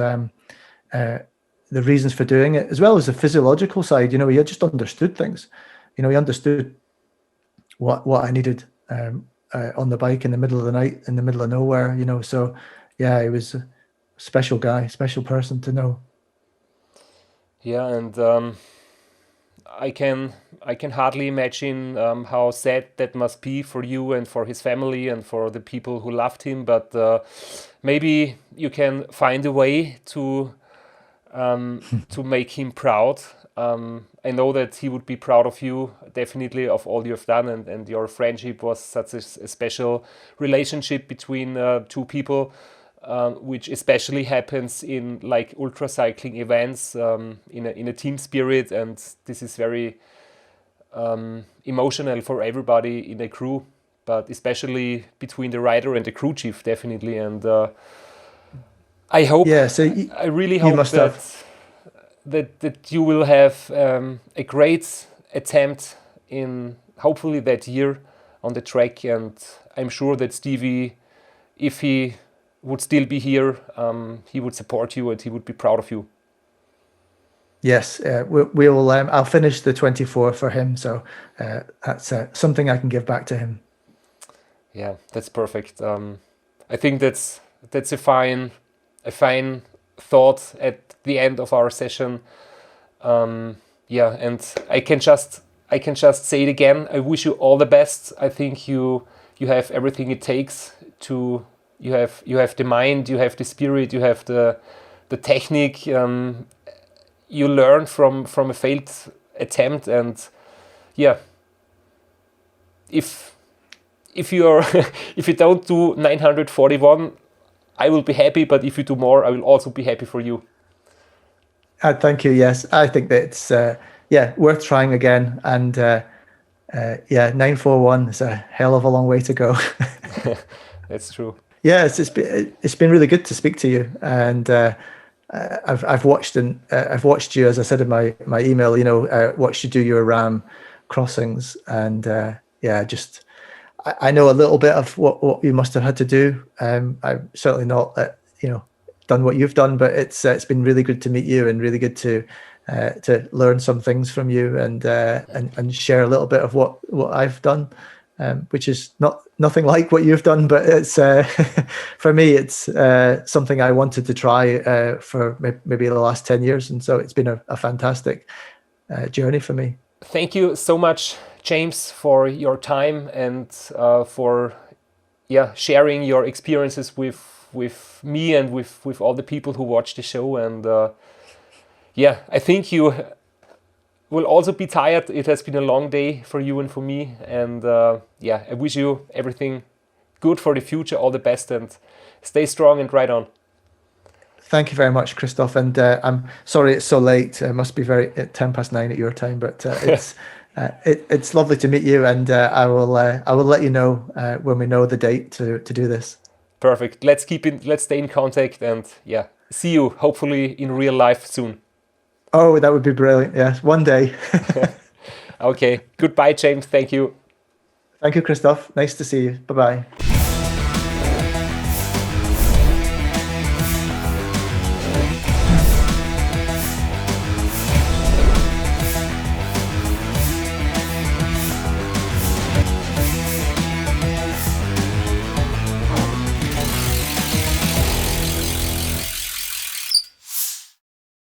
the reasons for doing it, as well as the physiological side. He just understood things. He understood what I needed on the bike in the middle of the night, in the middle of nowhere. So yeah, he was a special guy, special person to know. Yeah, and I can hardly imagine how sad that must be for you and for his family and for the people who loved him. But maybe you can find a way to make him proud. I know that he would be proud of you, definitely, of all you've done, and your friendship was such a special relationship between two people, which especially happens in like ultracycling events, in a team spirit, and this is very emotional for everybody in a crew, but especially between the rider and the crew chief, definitely. And I hope, Yeah, so I really you hope must that have. that you will have a great attempt in hopefully that year on the track. And I'm sure that Stevie, if he would still be here, he would support you and he would be proud of you. Yes, we'll. I'll finish the 24 for him, so that's something I can give back to him. Yeah, that's perfect. I think that's a fine thought at the end of our session. Yeah, and I can just say it again. I wish you all the best. I think you have everything it takes to. You have the mind, you have the spirit, you have the technique. You learn from a failed attempt, and yeah, if you're if you don't do 941, I will be happy, but if you do more, I will also be happy for you. Thank you. Yes, I think that it's worth trying again. And 941 is a hell of a long way to go. That's true. Yeah, it's been really good to speak to you, and I've watched you, as I said in my email. Watched you do your RAAM crossings, and I know a little bit of what you must have had to do. I've certainly not done what you've done, but it's been really good to meet you, and really good to learn some things from you, and share a little bit of what I've done, which is nothing like what you've done, but it's for me it's something I wanted to try for maybe the last 10 years, and so it's been a fantastic journey for me. Thank you so much, James, for your time and for sharing your experiences with me and with all the people who watch the show. And I think you will also be tired. It has been a long day for you and for me. And I wish you everything good for the future, all the best, and stay strong and ride on. Thank you very much, Christoph. And I'm sorry it's so late. It must be at 9:10 at your time, but it's lovely to meet you. And I will let you know when we know the date to do this. Perfect. Let's stay in contact, and see you hopefully in real life soon. Oh, that would be brilliant. Yes, one day. Okay. Goodbye, James. Thank you. Thank you, Christoph. Nice to see you. Bye-bye.